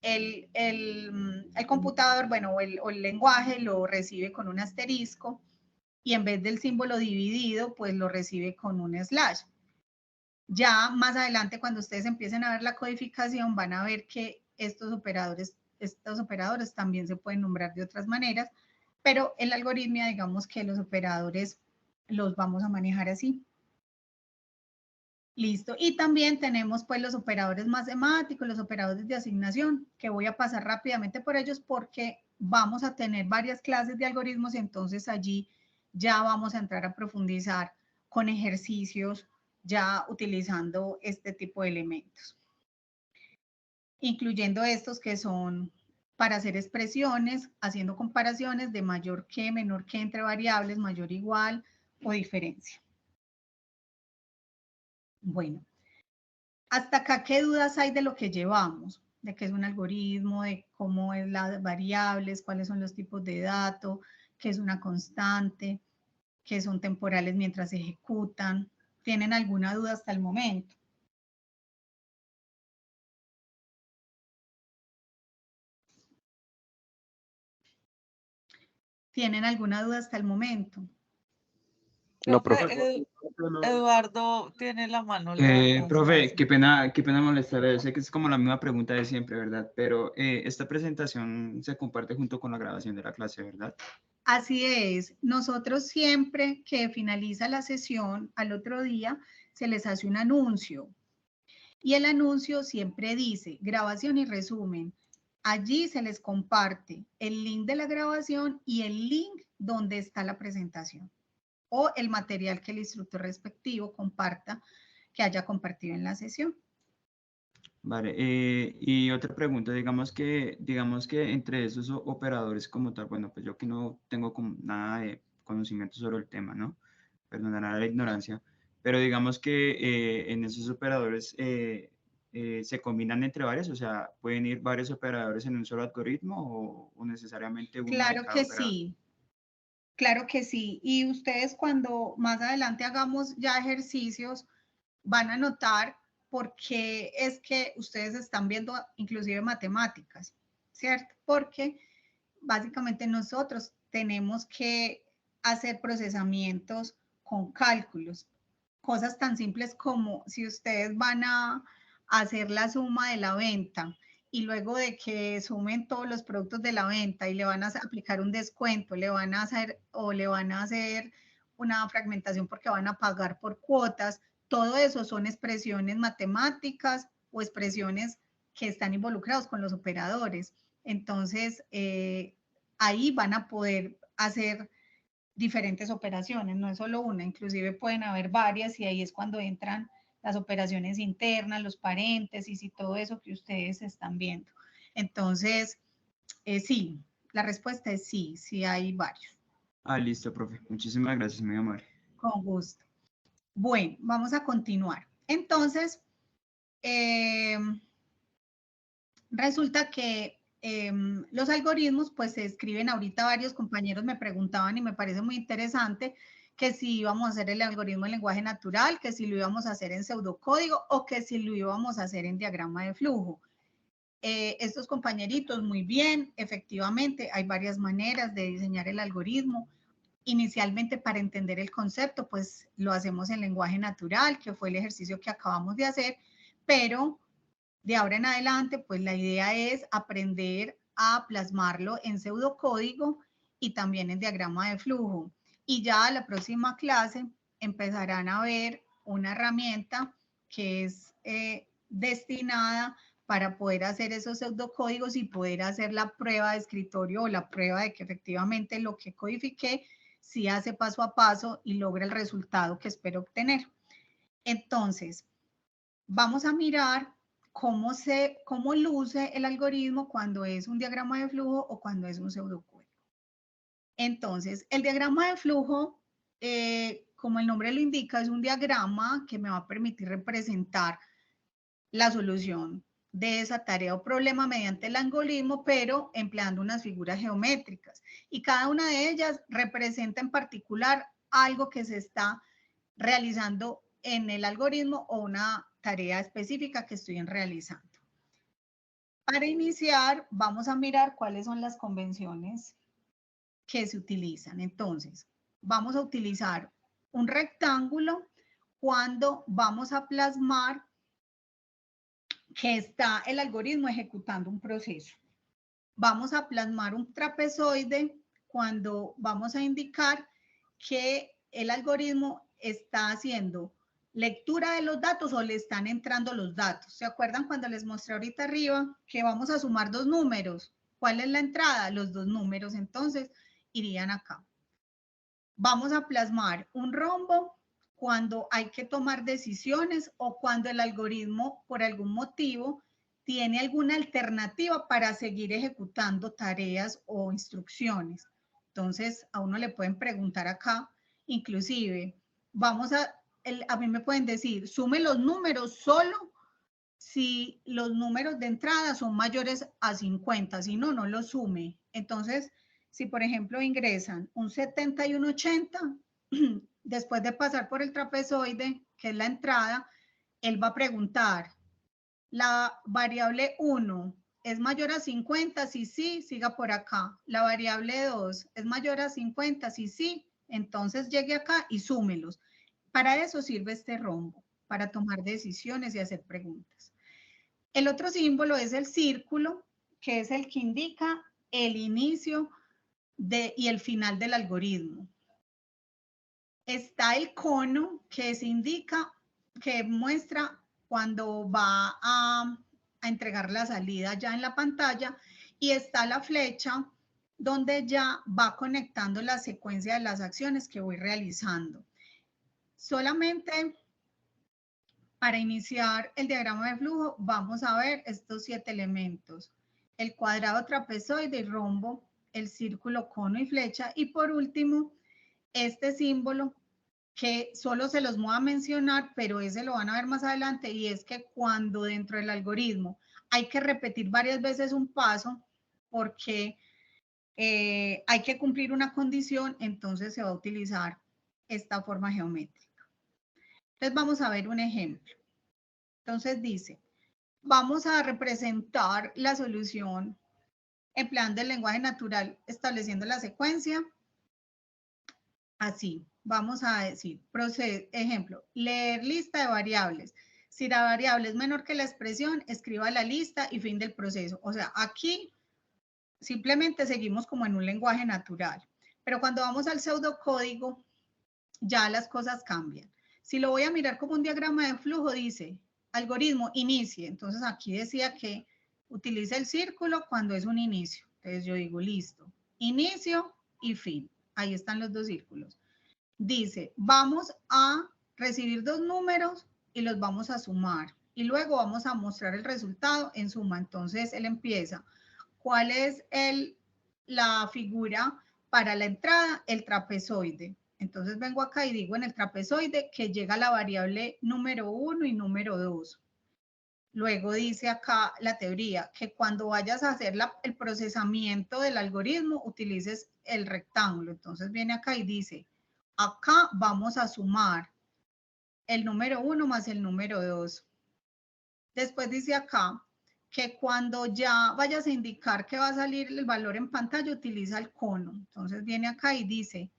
el computador, bueno, o el lenguaje lo recibe con un asterisco y en vez del símbolo dividido, pues lo recibe con un slash. Ya más adelante, cuando ustedes empiecen a ver la codificación, van a ver que estos operadores también se pueden nombrar de otras maneras, pero en la algoritmia, digamos que los operadores los vamos a manejar así. Listo. Y también tenemos pues los operadores matemáticos, los operadores de asignación, que voy a pasar rápidamente por ellos porque vamos a tener varias clases de algoritmos, entonces allí ya vamos a entrar a profundizar con ejercicios ya utilizando este tipo de elementos. Incluyendo estos que son para hacer expresiones, haciendo comparaciones de mayor que, menor que entre variables, mayor, igual o diferencia. Bueno. Hasta acá, ¿qué dudas hay de lo que llevamos? De qué es un algoritmo, de cómo es las variables, cuáles son los tipos de datos, qué es una constante, qué son temporales mientras se ejecutan. ¿Tienen alguna duda hasta el momento? ¿Tienen alguna duda hasta el momento? No, Profe, profe. Eduardo tiene la mano levantada. Profe, qué pena molestarle. Yo sé que es como la misma pregunta de siempre, ¿verdad? Pero esta presentación se comparte junto con la grabación de la clase, ¿verdad? Así es. Nosotros siempre que finaliza la sesión, al otro día se les hace un anuncio. Y el anuncio siempre dice grabación y resumen. Allí se les comparte el link de la grabación y el link donde está la presentación o el material que el instructor respectivo comparta, que haya compartido en la sesión. Vale, y otra pregunta, digamos que entre esos operadores como tal, bueno, pues yo que no tengo nada de conocimiento sobre el tema, ¿no? Perdonará la ignorancia, pero digamos que en esos operadores se combinan entre varios, o sea, pueden ir varios operadores en un solo algoritmo o necesariamente uno de Claro cada que operador. sí. Claro que sí. Y ustedes cuando más adelante hagamos ya ejercicios, van a notar por qué es que ustedes están viendo inclusive matemáticas, ¿cierto? Porque básicamente nosotros tenemos que hacer procesamientos con cálculos. Cosas tan simples como si ustedes van a hacer la suma de la venta y luego de que sumen todos los productos de la venta y le van a aplicar un descuento, le van a hacer una fragmentación porque van a pagar por cuotas, todo eso son expresiones matemáticas o expresiones que están involucrados con los operadores. Entonces, ahí van a poder hacer diferentes operaciones, no es solo una, inclusive pueden haber varias y ahí es cuando entran las operaciones internas, los paréntesis y todo eso que ustedes están viendo. Entonces, sí, la respuesta es sí, sí hay varios. Listo, profe. Muchísimas gracias, muy amable. Con gusto. Bueno, vamos a continuar. Entonces, resulta que los algoritmos, pues se escriben ahorita, varios compañeros me preguntaban y me parece muy interesante que si íbamos a hacer el algoritmo en lenguaje natural, que si lo íbamos a hacer en pseudocódigo o que si lo íbamos a hacer en diagrama de flujo. Estos compañeritos, muy bien, efectivamente, hay varias maneras de diseñar el algoritmo. Inicialmente, para entender el concepto, pues lo hacemos en lenguaje natural, que fue el ejercicio que acabamos de hacer, pero de ahora en adelante, pues la idea es aprender a plasmarlo en pseudocódigo y también en diagrama de flujo. Y ya la próxima clase empezarán a ver una herramienta que es destinada para poder hacer esos pseudocódigos y poder hacer la prueba de escritorio o la prueba de que efectivamente lo que codifiqué sí hace paso a paso y logra el resultado que espero obtener. Entonces, vamos a mirar cómo luce el algoritmo cuando es un diagrama de flujo o cuando es un pseudocódigo. Entonces, el diagrama de flujo, como el nombre lo indica, es un diagrama que me va a permitir representar la solución de esa tarea o problema mediante el algoritmo, pero empleando unas figuras geométricas. Y cada una de ellas representa en particular algo que se está realizando en el algoritmo o una tarea específica que estoy realizando. Para iniciar, vamos a mirar cuáles son las convenciones que se utilizan. Entonces, vamos a utilizar un rectángulo cuando vamos a plasmar que está el algoritmo ejecutando un proceso. Vamos a plasmar un trapezoide cuando vamos a indicar que el algoritmo está haciendo lectura de los datos o le están entrando los datos. ¿Se acuerdan cuando les mostré ahorita arriba que vamos a sumar dos números? ¿Cuál es la entrada? Los dos números, entonces irían acá. Vamos a plasmar un rombo cuando hay que tomar decisiones o cuando el algoritmo, por algún motivo, tiene alguna alternativa para seguir ejecutando tareas o instrucciones. Entonces, a uno le pueden preguntar acá, inclusive, a mí me pueden decir, sume los números solo si los números de entrada son mayores a 50, si no, no los sume. Entonces, si por ejemplo ingresan un 70 y un 80, después de pasar por el trapezoide, que es la entrada, él va a preguntar, la variable 1 es mayor a 50, si sí, siga por acá. La variable 2 es mayor a 50, si sí, entonces llegue acá y súmelos. Para eso sirve este rombo, para tomar decisiones y hacer preguntas. El otro símbolo es el círculo, que es el que indica el inicio y el final del algoritmo. Está el cono, que se indica, que muestra cuando va a entregar la salida ya en la pantalla, y está la flecha donde ya va conectando la secuencia de las acciones que voy realizando. Solamente para iniciar el diagrama de flujo vamos a ver estos 7 elementos: el cuadrado, trapezoide y rombo, el círculo, cono y flecha, y por último este símbolo que solo se los voy a mencionar, pero ese lo van a ver más adelante, y es que cuando dentro del algoritmo hay que repetir varias veces un paso porque hay que cumplir una condición, entonces se va a utilizar esta forma geométrica. Entonces vamos a ver un ejemplo. Entonces dice, vamos a representar la solución empleando el lenguaje natural, estableciendo la secuencia. Así, vamos a decir, ejemplo, leer lista de variables. Si la variable es menor que la expresión, escriba la lista y fin del proceso. O sea, aquí simplemente seguimos como en un lenguaje natural. Pero cuando vamos al pseudocódigo, ya las cosas cambian. Si lo voy a mirar como un diagrama de flujo, dice, algoritmo, inicie. Entonces aquí decía que utiliza el círculo cuando es un inicio. Entonces yo digo, listo, inicio y fin. Ahí están los dos círculos. Dice, vamos a recibir dos números y los vamos a sumar. Y luego vamos a mostrar el resultado en suma. Entonces él empieza. ¿Cuál es la figura para la entrada? El trapezoide. Entonces vengo acá y digo en el trapezoide que llega la variable número 1 y número 2. Luego dice acá la teoría que cuando vayas a hacer el procesamiento del algoritmo utilices el rectángulo. Entonces viene acá y dice, acá vamos a sumar el número 1 más el número 2. Después dice acá que cuando ya vayas a indicar que va a salir el valor en pantalla, utiliza el cono. Entonces viene acá y dice,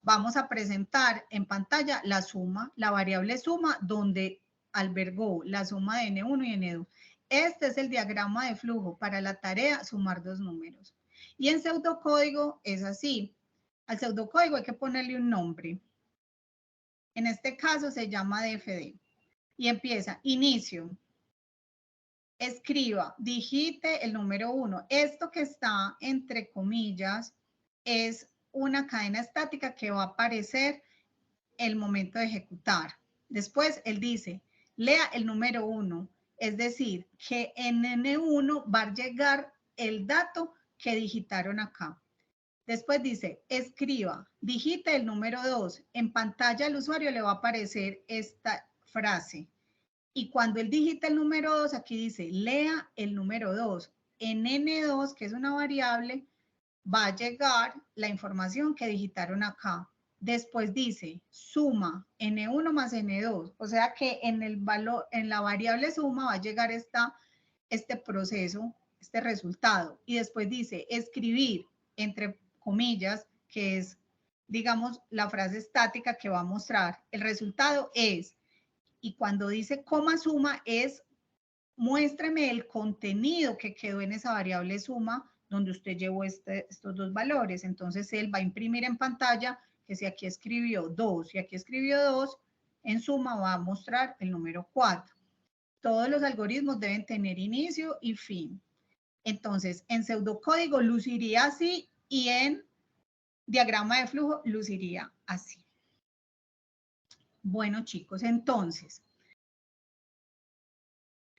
vamos a presentar en pantalla la suma, la variable suma, donde albergó la suma de N1 y N2. Este es el diagrama de flujo para la tarea sumar dos números. Y en pseudocódigo es así. Al pseudocódigo hay que ponerle un nombre. En este caso se llama DFD. Y empieza, inicio. Escriba, digite el número 1. Esto que está entre comillas es una cadena estática que va a aparecer el momento de ejecutar. Después él dice, lea el número 1, es decir, que en N1 va a llegar el dato que digitaron acá. Después dice, escriba, digite el número 2. En pantalla al usuario le va a aparecer esta frase. Y cuando él digita el número 2, aquí dice, lea el número 2. En N2, que es una variable, va a llegar la información que digitaron acá. Después dice, suma N1 más N2. O sea que en el valor, en la variable suma va a llegar esta este proceso, este resultado. Y después dice escribir, entre comillas, que es, digamos, la frase estática que va a mostrar. El resultado es, y cuando dice coma suma es, muéstreme el contenido que quedó en esa variable suma donde usted llevó estos dos valores. Entonces él va a imprimir en pantalla que si aquí escribió 2 y aquí escribió 2, en suma va a mostrar el número 4. Todos los algoritmos deben tener inicio y fin. Entonces, en pseudocódigo luciría así y en diagrama de flujo luciría así. Bueno, chicos, entonces,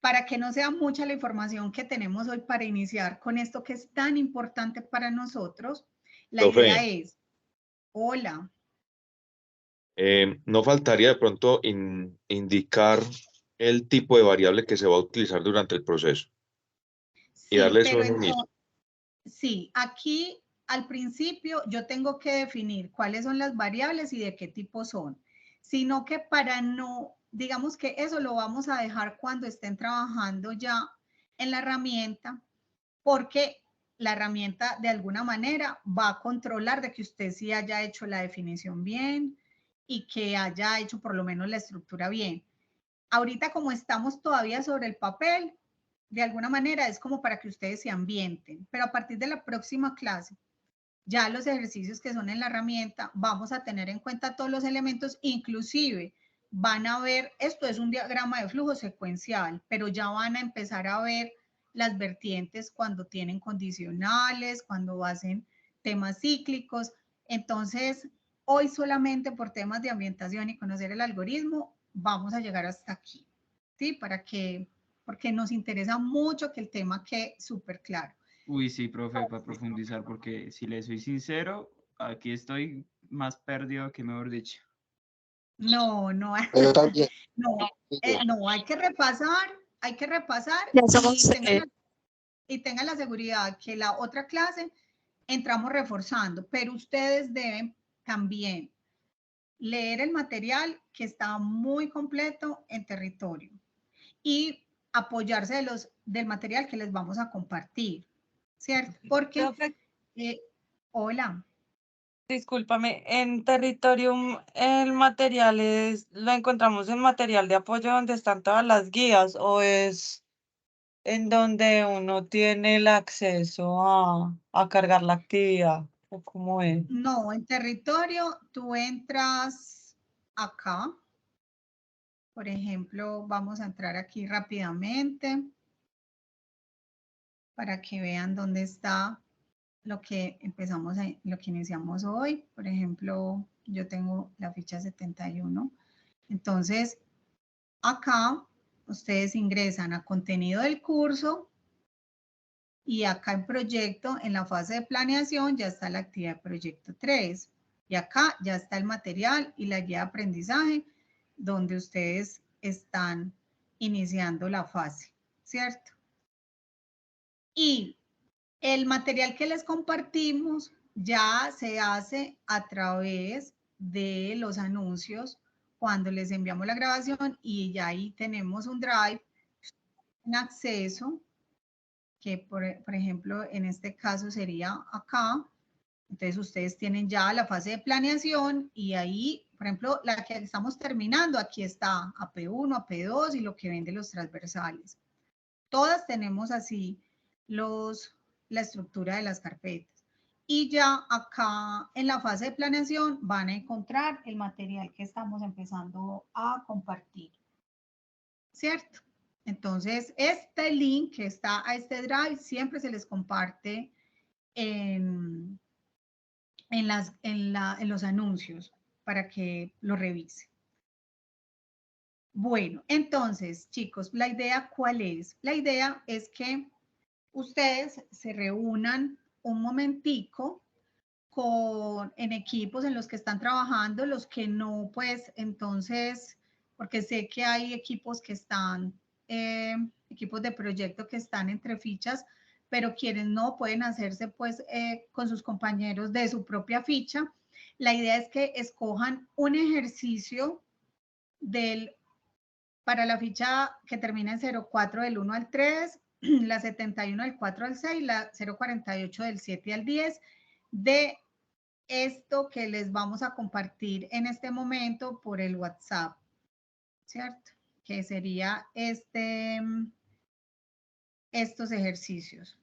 para que no sea mucha la información que tenemos hoy para iniciar con esto que es tan importante para nosotros, la idea es, hola. No faltaría de pronto indicar el tipo de variable que se va a utilizar durante el proceso. Sí, y darle pero eso un inicio. Sí, aquí al principio yo tengo que definir cuáles son las variables y de qué tipo son, sino que para no, digamos que eso lo vamos a dejar cuando estén trabajando ya en la herramienta, porque la herramienta de alguna manera va a controlar de que usted sí haya hecho la definición bien y que haya hecho por lo menos la estructura bien. Ahorita como estamos todavía sobre el papel, de alguna manera es como para que ustedes se ambienten, pero a partir de la próxima clase, ya los ejercicios que son en la herramienta, vamos a tener en cuenta todos los elementos, inclusive van a ver, esto es un diagrama de flujo secuencial, pero ya van a empezar a ver las vertientes cuando tienen condicionales, cuando hacen temas cíclicos. Entonces, hoy solamente por temas de ambientación y conocer el algoritmo, vamos a llegar hasta aquí, ¿sí? Porque nos interesa mucho que el tema quede súper claro. Uy, sí, profe, para profundizar, porque si le soy sincero, aquí estoy más perdido que mejor dicho. No, no, Yo también. no, hay que repasar y tengan la seguridad que la otra clase entramos reforzando, pero ustedes deben también leer el material que está muy completo en territorio y apoyarse del material que les vamos a compartir, ¿cierto? Porque, hola. Discúlpame, en Territorium el material lo encontramos en material de apoyo donde están todas las guías, o es en donde uno tiene el acceso a cargar la actividad, o cómo es. No, en territorio tú entras acá. Por ejemplo, vamos a entrar aquí rápidamente para que vean dónde está lo que lo que iniciamos hoy. Por ejemplo, yo tengo la ficha 71. Entonces, acá ustedes ingresan a contenido del curso y acá en proyecto, en la fase de planeación, ya está la actividad de proyecto 3. Y acá ya está el material y la guía de aprendizaje donde ustedes están iniciando la fase, ¿cierto? Y el material que les compartimos ya se hace a través de los anuncios cuando les enviamos la grabación y ya ahí tenemos un drive, un acceso, que por ejemplo en este caso sería acá. Entonces ustedes tienen ya la fase de planeación y ahí, por ejemplo, la que estamos terminando, aquí está AP1, AP2 y lo que ven de los transversales. Todas tenemos así la estructura de las carpetas. Y ya acá en la fase de planeación van a encontrar el material que estamos empezando a compartir, ¿cierto? Entonces, este link que está a este drive siempre se les comparte en los anuncios para que lo revise. Bueno, entonces, chicos, ¿la idea cuál es? La idea es que ustedes se reúnan un momentico en equipos en los que están trabajando, los que no, pues, entonces, porque sé que hay equipos que están, equipos de proyecto que están entre fichas, pero quienes no pueden hacerse, pues, con sus compañeros de su propia ficha. La idea es que escojan un ejercicio para la ficha que termina en 04 del 1 al 3, la 71 del 4 al 6, la 048 del 7 al 10, de esto que les vamos a compartir en este momento por el WhatsApp, ¿cierto? Que sería estos ejercicios.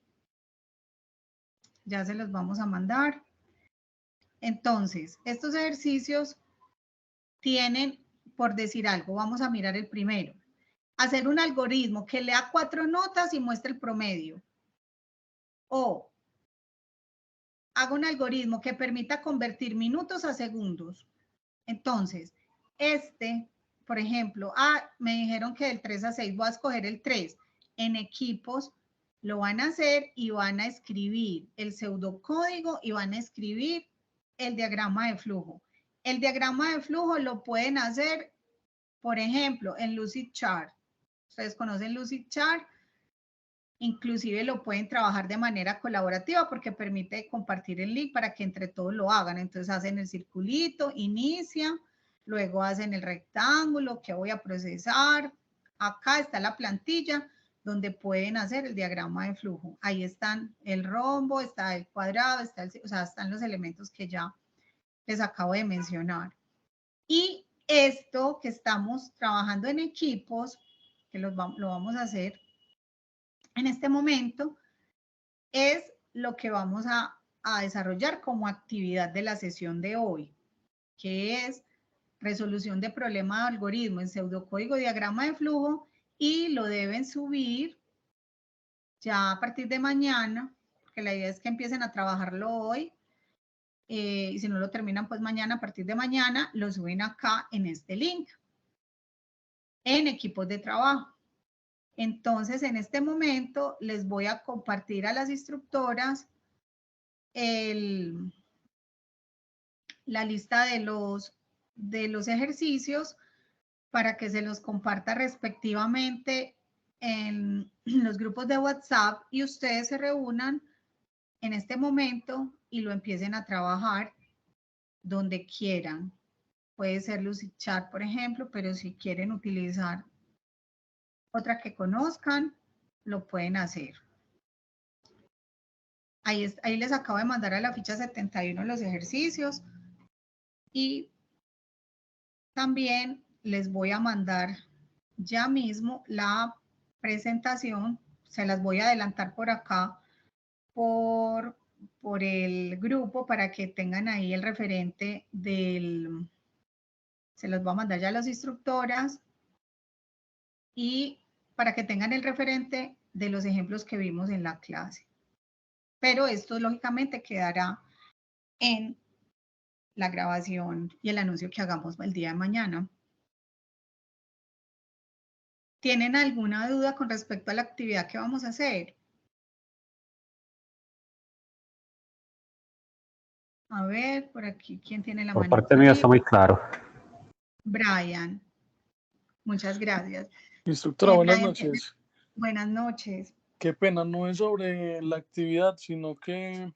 Ya se los vamos a mandar. Entonces, estos ejercicios tienen, por decir algo, vamos a mirar el primero. Hacer un algoritmo que lea 4 notas y muestre el promedio. O haga un algoritmo que permita convertir minutos a segundos. Entonces, por ejemplo, me dijeron que del 3 a 6, voy a escoger el 3. En equipos lo van a hacer y van a escribir el pseudocódigo y van a escribir el diagrama de flujo. El diagrama de flujo lo pueden hacer, por ejemplo, en Lucidchart. Ustedes conocen Lucidchart. Inclusive lo pueden trabajar de manera colaborativa porque permite compartir el link para que entre todos lo hagan. Entonces hacen el circulito, inicia, luego hacen el rectángulo que voy a procesar. Acá está la plantilla donde pueden hacer el diagrama de flujo. Ahí están el rombo, está el cuadrado, o sea, están los elementos que ya les acabo de mencionar. Y esto que estamos trabajando en equipos, que lo vamos a hacer en este momento, es lo que vamos a desarrollar como actividad de la sesión de hoy, que es resolución de problema de algoritmo en pseudocódigo diagrama de flujo, y lo deben subir ya a partir de mañana, porque la idea es que empiecen a trabajarlo hoy, y si no lo terminan, pues mañana, a partir de mañana, lo suben acá en este link, en equipos de trabajo. Entonces, en este momento, les voy a compartir a las instructoras la lista de los ejercicios para que se los comparta respectivamente en los grupos de WhatsApp y ustedes se reúnan en este momento y lo empiecen a trabajar donde quieran. Puede ser Lucidchart, por ejemplo, pero si quieren utilizar otra que conozcan, lo pueden hacer. Ahí les acabo de mandar a la ficha 71 los ejercicios y también les voy a mandar ya mismo la presentación. Se las voy a adelantar por acá por el grupo para que tengan ahí el referente se los voy a mandar ya a las instructoras y para que tengan el referente de los ejemplos que vimos en la clase. Pero esto lógicamente quedará en la grabación y el anuncio que hagamos el día de mañana. ¿Tienen alguna duda con respecto a la actividad que vamos a hacer? A ver, por aquí, ¿quién tiene la mano? Por parte mía está muy claro. Brian. Muchas gracias. Instructora, buenas Brian, noches. Buenas noches. Qué pena, no es sobre la actividad, sino que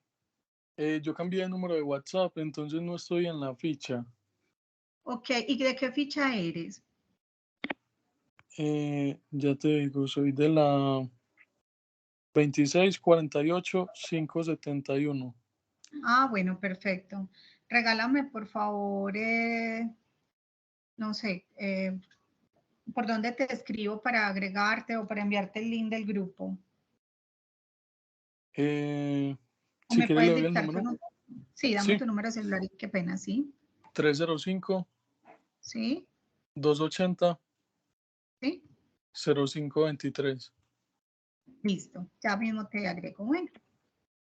yo cambié de número de WhatsApp, entonces no estoy en la ficha. Ok, ¿y de qué ficha eres? Ya te digo, soy de la 2648-571. Ah, bueno, perfecto. Regálame, por favor, no sé, ¿por dónde te escribo para agregarte o para enviarte el link del grupo? Si ¿Me quieres le doy el número? Sí, dame tu número de celular y qué pena, ¿sí? 305. ¿Sí? 280. ¿Sí? 0523. Listo, ya mismo te agrego. Bueno.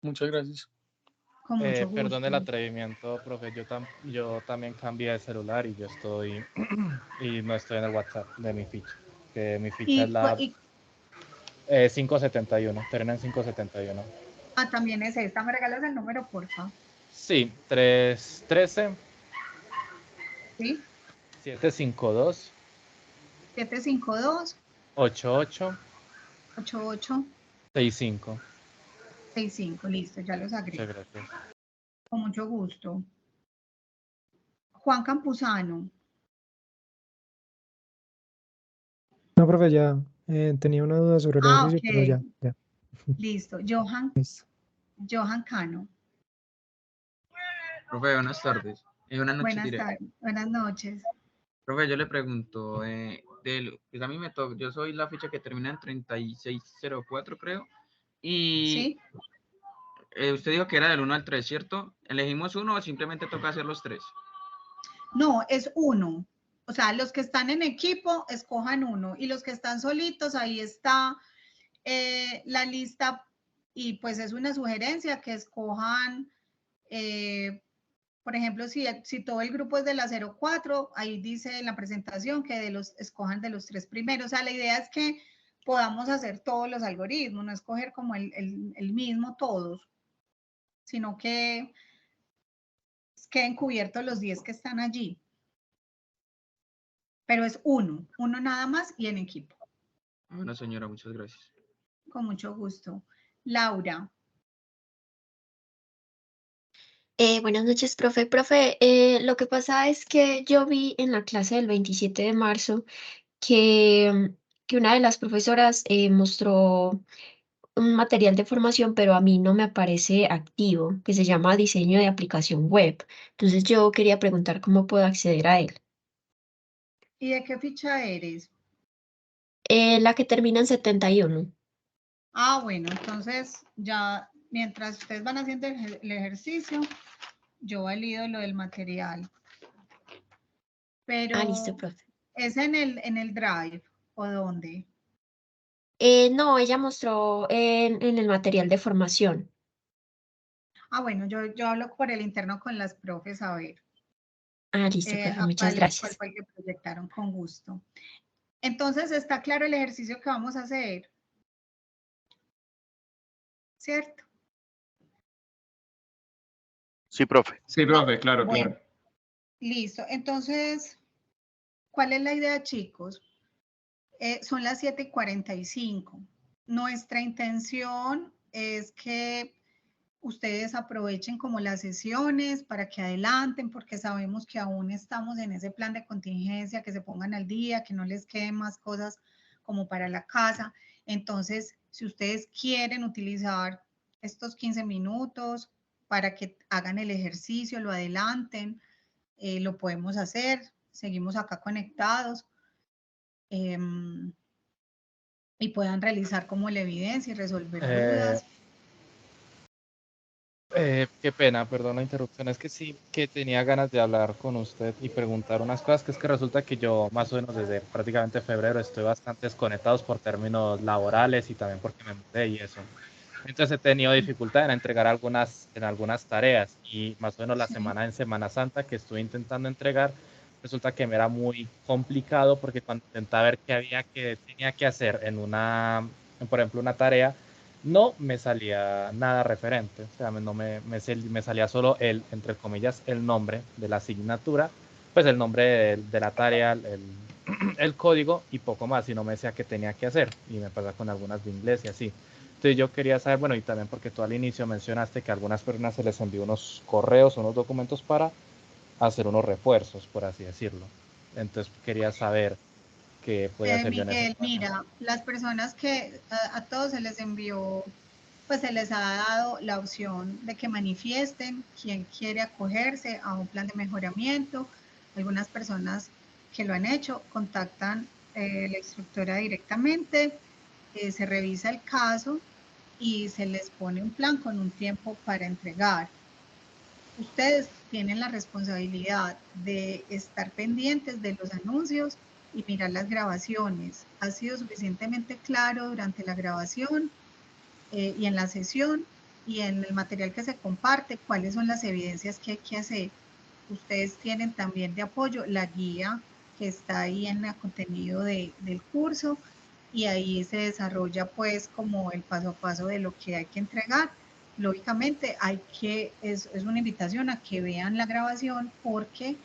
Muchas gracias. Con mucho gusto. Perdón el atrevimiento, profe, yo también cambié de celular y yo estoy, y no estoy en el WhatsApp de mi ficha, que mi ficha es la 571, termina en 571. Ah, también es esta, ¿me regalas el número, porfa? Sí, 313. ¿Sí? 752. 752. 88. 88. 65. 65, listo, ya los agrego. Muchas gracias. Con mucho gusto. Juan Campuzano. No, profe, ya Tenía una duda sobre el Ah, ejercicio, pero ya, ok. ya. Listo. Johan Listo. Cano. Profe, buenas tardes. Buenas noches, Buenas diré. tardes. Buenas noches. Profe, yo le pregunto, pues a mí me toca, yo soy la ficha que termina en 3604, creo. Y Sí. Usted dijo que era del 1 al 3, ¿cierto? ¿Elegimos uno o simplemente toca hacer los 3? No, es uno. O sea, los que están en equipo, escojan uno. Y los que están solitos, ahí está la lista. Y pues es una sugerencia que escojan, por ejemplo, si todo el grupo es de la 04, ahí dice en la presentación que escojan de los 3 primeros. O sea, la idea es que podamos hacer todos los algoritmos, no escoger como el mismo todos, sino que queden cubiertos los 10 que están allí. Pero es uno nada más y en equipo. Bueno, señora, muchas gracias. Con mucho gusto. Laura. Buenas noches, profe. Profe, lo que pasa es que yo vi en la clase del 27 de marzo que una de las profesoras mostró un material de formación, pero a mí no me aparece activo, que se llama diseño de aplicación web. Entonces yo quería preguntar cómo puedo acceder a él. ¿Y de qué ficha eres? La que termina en 71. Ah, bueno, entonces ya mientras ustedes van haciendo el ejercicio, yo valido lo del material. Pero Listo, profe. ¿es en el Drive o dónde? No, ella mostró en el material de formación. Ah, bueno, yo hablo por el interno con las profes a ver. Listo, profe, A muchas cuál gracias. fue el que proyectaron, con gusto. Entonces, ¿está claro el ejercicio que vamos a hacer? ¿Cierto? Sí, profe. Sí, profe, claro, Bueno, claro. listo. Entonces, ¿cuál es la idea, chicos? Son las 7:45. Nuestra intención es que ustedes aprovechen como las sesiones para que adelanten, porque sabemos que aún estamos en ese plan de contingencia, que se pongan al día, que no les queden más cosas como para la casa. Entonces, si ustedes quieren utilizar estos 15 minutos para que hagan el ejercicio, lo adelanten, lo podemos hacer. Seguimos acá conectados. Y puedan realizar como la evidencia y resolver dudas. Qué pena, perdón la interrupción, es que sí, que tenía ganas de hablar con usted y preguntar unas cosas, que es que resulta que yo más o menos desde prácticamente febrero estoy bastante desconectado por términos laborales y también porque me mudé y eso. Entonces he tenido dificultad en entregar en algunas tareas y más o menos la semana en Semana Santa que estuve intentando entregar, resulta que me era muy complicado porque cuando intentaba ver qué tenía que hacer por ejemplo, una tarea, no me salía nada referente, o sea, no me salía solo entre comillas, el nombre de la asignatura, pues el nombre de la tarea, el código y poco más, y no me decía qué tenía que hacer, y me pasa con algunas de inglés y así. Entonces yo quería saber, bueno, y también porque tú al inicio mencionaste que a algunas personas se les envió unos correos, unos documentos para hacer unos refuerzos, por así decirlo. Entonces quería saber qué podía hacer yo en ese Miguel, caso. mira, las personas que a todos se les envió, pues se les ha dado la opción de que manifiesten quién quiere acogerse a un plan de mejoramiento. Algunas personas que lo han hecho contactan la instructora directamente, se revisa el caso y se les pone un plan con un tiempo para entregar. Ustedes tienen la responsabilidad de estar pendientes de los anuncios y mirar las grabaciones. Ha sido suficientemente claro durante la grabación y en la sesión y en el material que se comparte cuáles son las evidencias que hay que hacer. Ustedes tienen también de apoyo la guía que está ahí en el contenido del curso y ahí se desarrolla pues como el paso a paso de lo que hay que entregar. Lógicamente es una invitación a que vean la grabación porque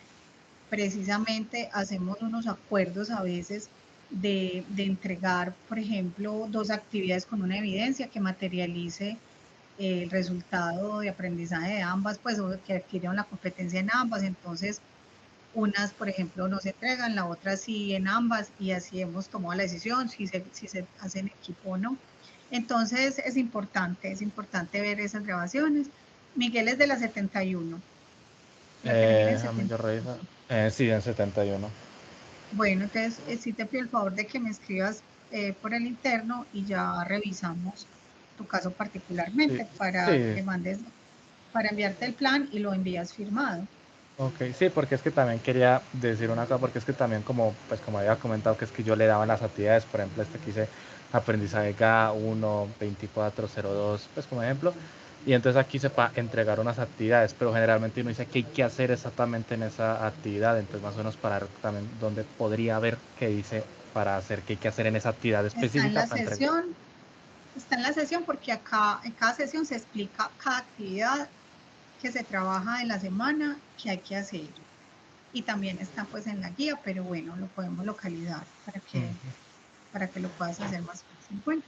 precisamente hacemos unos acuerdos a veces de entregar, por ejemplo, 2 actividades con una evidencia que materialice el resultado de aprendizaje de ambas, pues, o que adquirieron la competencia en ambas. Entonces, unas, por ejemplo, no se entregan, la otra sí en ambas, y así hemos tomado la decisión si se hace en equipo o no. Entonces es importante ver esas grabaciones. Miguel es de la 71. La termina en Déjame yo 71. reviso. Sí, en 71. Bueno, entonces sí te pido el favor de que me escribas por el interno y ya revisamos tu caso particularmente para sí. que mandes, para enviarte el plan y lo envías firmado. Ok, sí, porque es que también quería decir una cosa, porque es que también como había comentado, que es que yo le daba las actividades, por ejemplo, que hice aprendizaje GA1, 2402, pues como ejemplo, y entonces aquí se para entregar unas actividades, pero generalmente uno dice qué hay que hacer exactamente en esa actividad, entonces más o menos para ver también dónde podría ver qué dice para hacer, qué hay que hacer en esa actividad específica. Está en la sesión porque acá en cada sesión se explica cada actividad que se trabaja en la semana que hay que hacer. Y también está pues en la guía, pero bueno, lo podemos localizar para que lo puedas hacer más fácil. Bueno.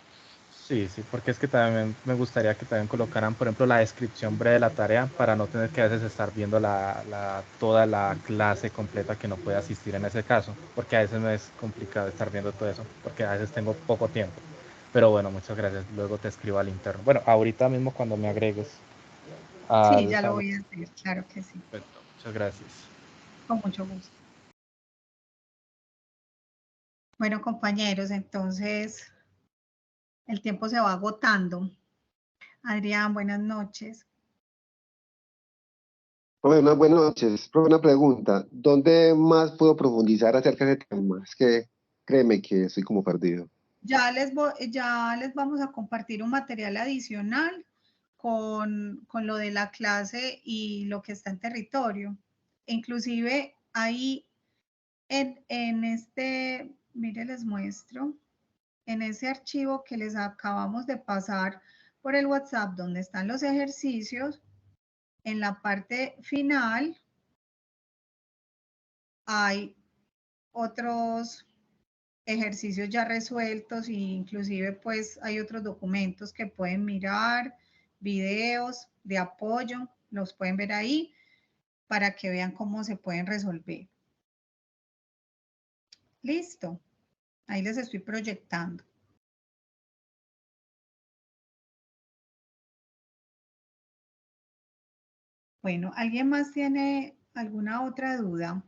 Sí, porque es que también me gustaría que también colocaran, por ejemplo, la descripción breve de la tarea para no tener que a veces estar viendo toda la clase completa que no puede asistir en ese caso, porque a veces me es complicado estar viendo todo eso, porque a veces tengo poco tiempo. Pero bueno, muchas gracias. Luego te escribo al interno. Bueno, ahorita mismo cuando me agregues. Sí, ya lo voy a hacer, claro que sí. Perfecto, muchas gracias. Con mucho gusto. Bueno, compañeros, entonces el tiempo se va agotando. Adrián, buenas noches. Bueno, buenas noches. Una pregunta. ¿Dónde más puedo profundizar acerca de este tema? Es que créeme que estoy como perdido. Ya les vamos a compartir un material adicional con lo de la clase y lo que está en territorio. Inclusive ahí en este, mire, les muestro, en ese archivo que les acabamos de pasar por el WhatsApp, donde están los ejercicios, en la parte final hay otros ejercicios ya resueltos e inclusive pues hay otros documentos que pueden mirar, videos de apoyo, los pueden ver ahí para que vean cómo se pueden resolver. Listo. Ahí les estoy proyectando. Bueno, ¿alguien más tiene alguna otra duda?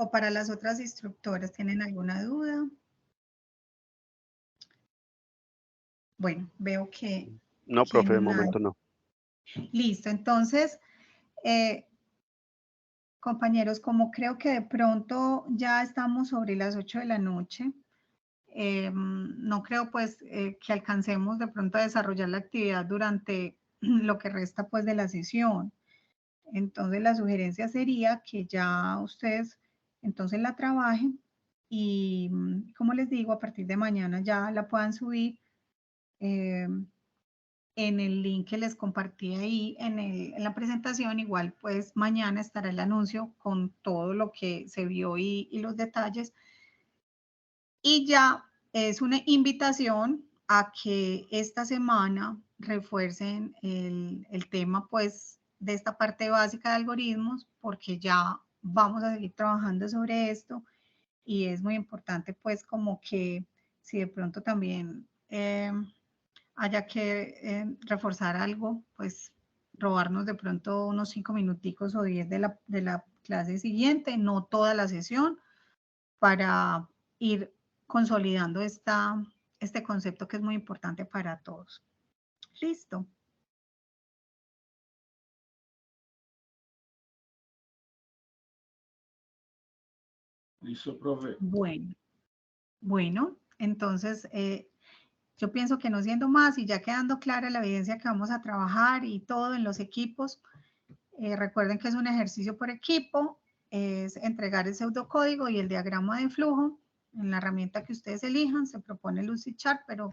¿O para las otras instructoras tienen alguna duda? Bueno, veo que... No, profe, de momento no. Listo, entonces, compañeros, como creo que de pronto ya estamos sobre las 8 de la noche, no creo pues que alcancemos de pronto a desarrollar la actividad durante lo que resta pues de la sesión. Entonces la sugerencia sería que ya ustedes entonces la trabajen y como les digo, a partir de mañana ya la puedan subir en el link que les compartí ahí en la presentación. Igual pues mañana estará el anuncio con todo lo que se vio y los detalles. Y ya es una invitación a que esta semana refuercen el tema pues de esta parte básica de algoritmos, porque ya vamos a seguir trabajando sobre esto y es muy importante pues como que si de pronto también haya que reforzar algo, pues robarnos de pronto unos 5 minuticos o 10 de la clase siguiente, no toda la sesión, para ir consolidando este concepto que es muy importante para todos. Listo. Listo, profe. Bueno, entonces yo pienso que no siendo más y ya quedando clara la evidencia que vamos a trabajar y todo en los equipos, recuerden que es un ejercicio por equipo, es entregar el pseudocódigo y el diagrama de flujo en la herramienta que ustedes elijan. Se propone Lucidchart, pero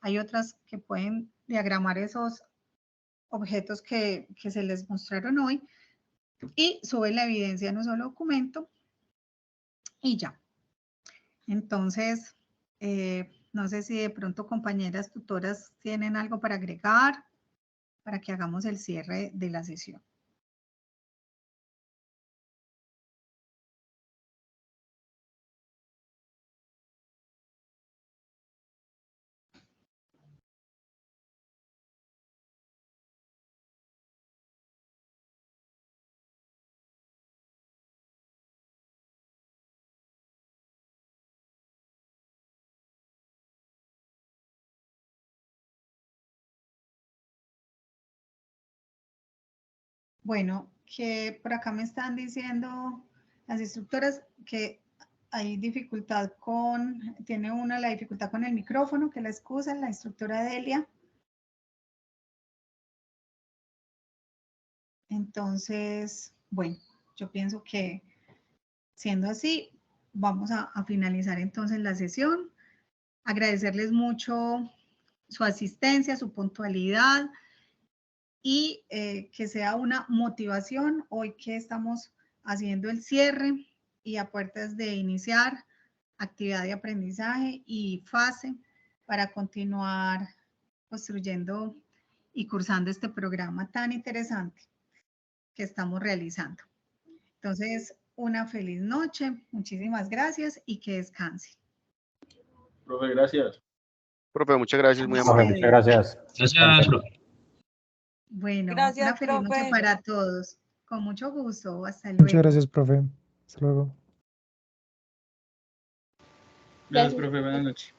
hay otras que pueden diagramar esos objetos que se les mostraron hoy. y sube la evidencia en un solo documento y ya. Entonces, no sé si de pronto compañeras tutoras tienen algo para agregar para que hagamos el cierre de la sesión. Bueno, que por acá me están diciendo las instructoras que hay dificultad tiene una la dificultad con el micrófono, que la excusa la instructora Delia. Entonces, bueno, yo pienso que siendo así, vamos a finalizar entonces la sesión. Agradecerles mucho su asistencia, su puntualidad y que sea una motivación hoy que estamos haciendo el cierre y a puertas de iniciar actividad de aprendizaje y fase para continuar construyendo y cursando este programa tan interesante que estamos realizando. Entonces, una feliz noche, muchísimas gracias y que descanse. Profe, gracias. Profe, muchas gracias, muy A amable. ustedes. Muchas gracias. Gracias, profe. Bueno, Gracias, una feliz noche profe. para todos. Con mucho gusto. Hasta Muchas luego. gracias, profe. Hasta luego. Gracias, profe. Buenas noches.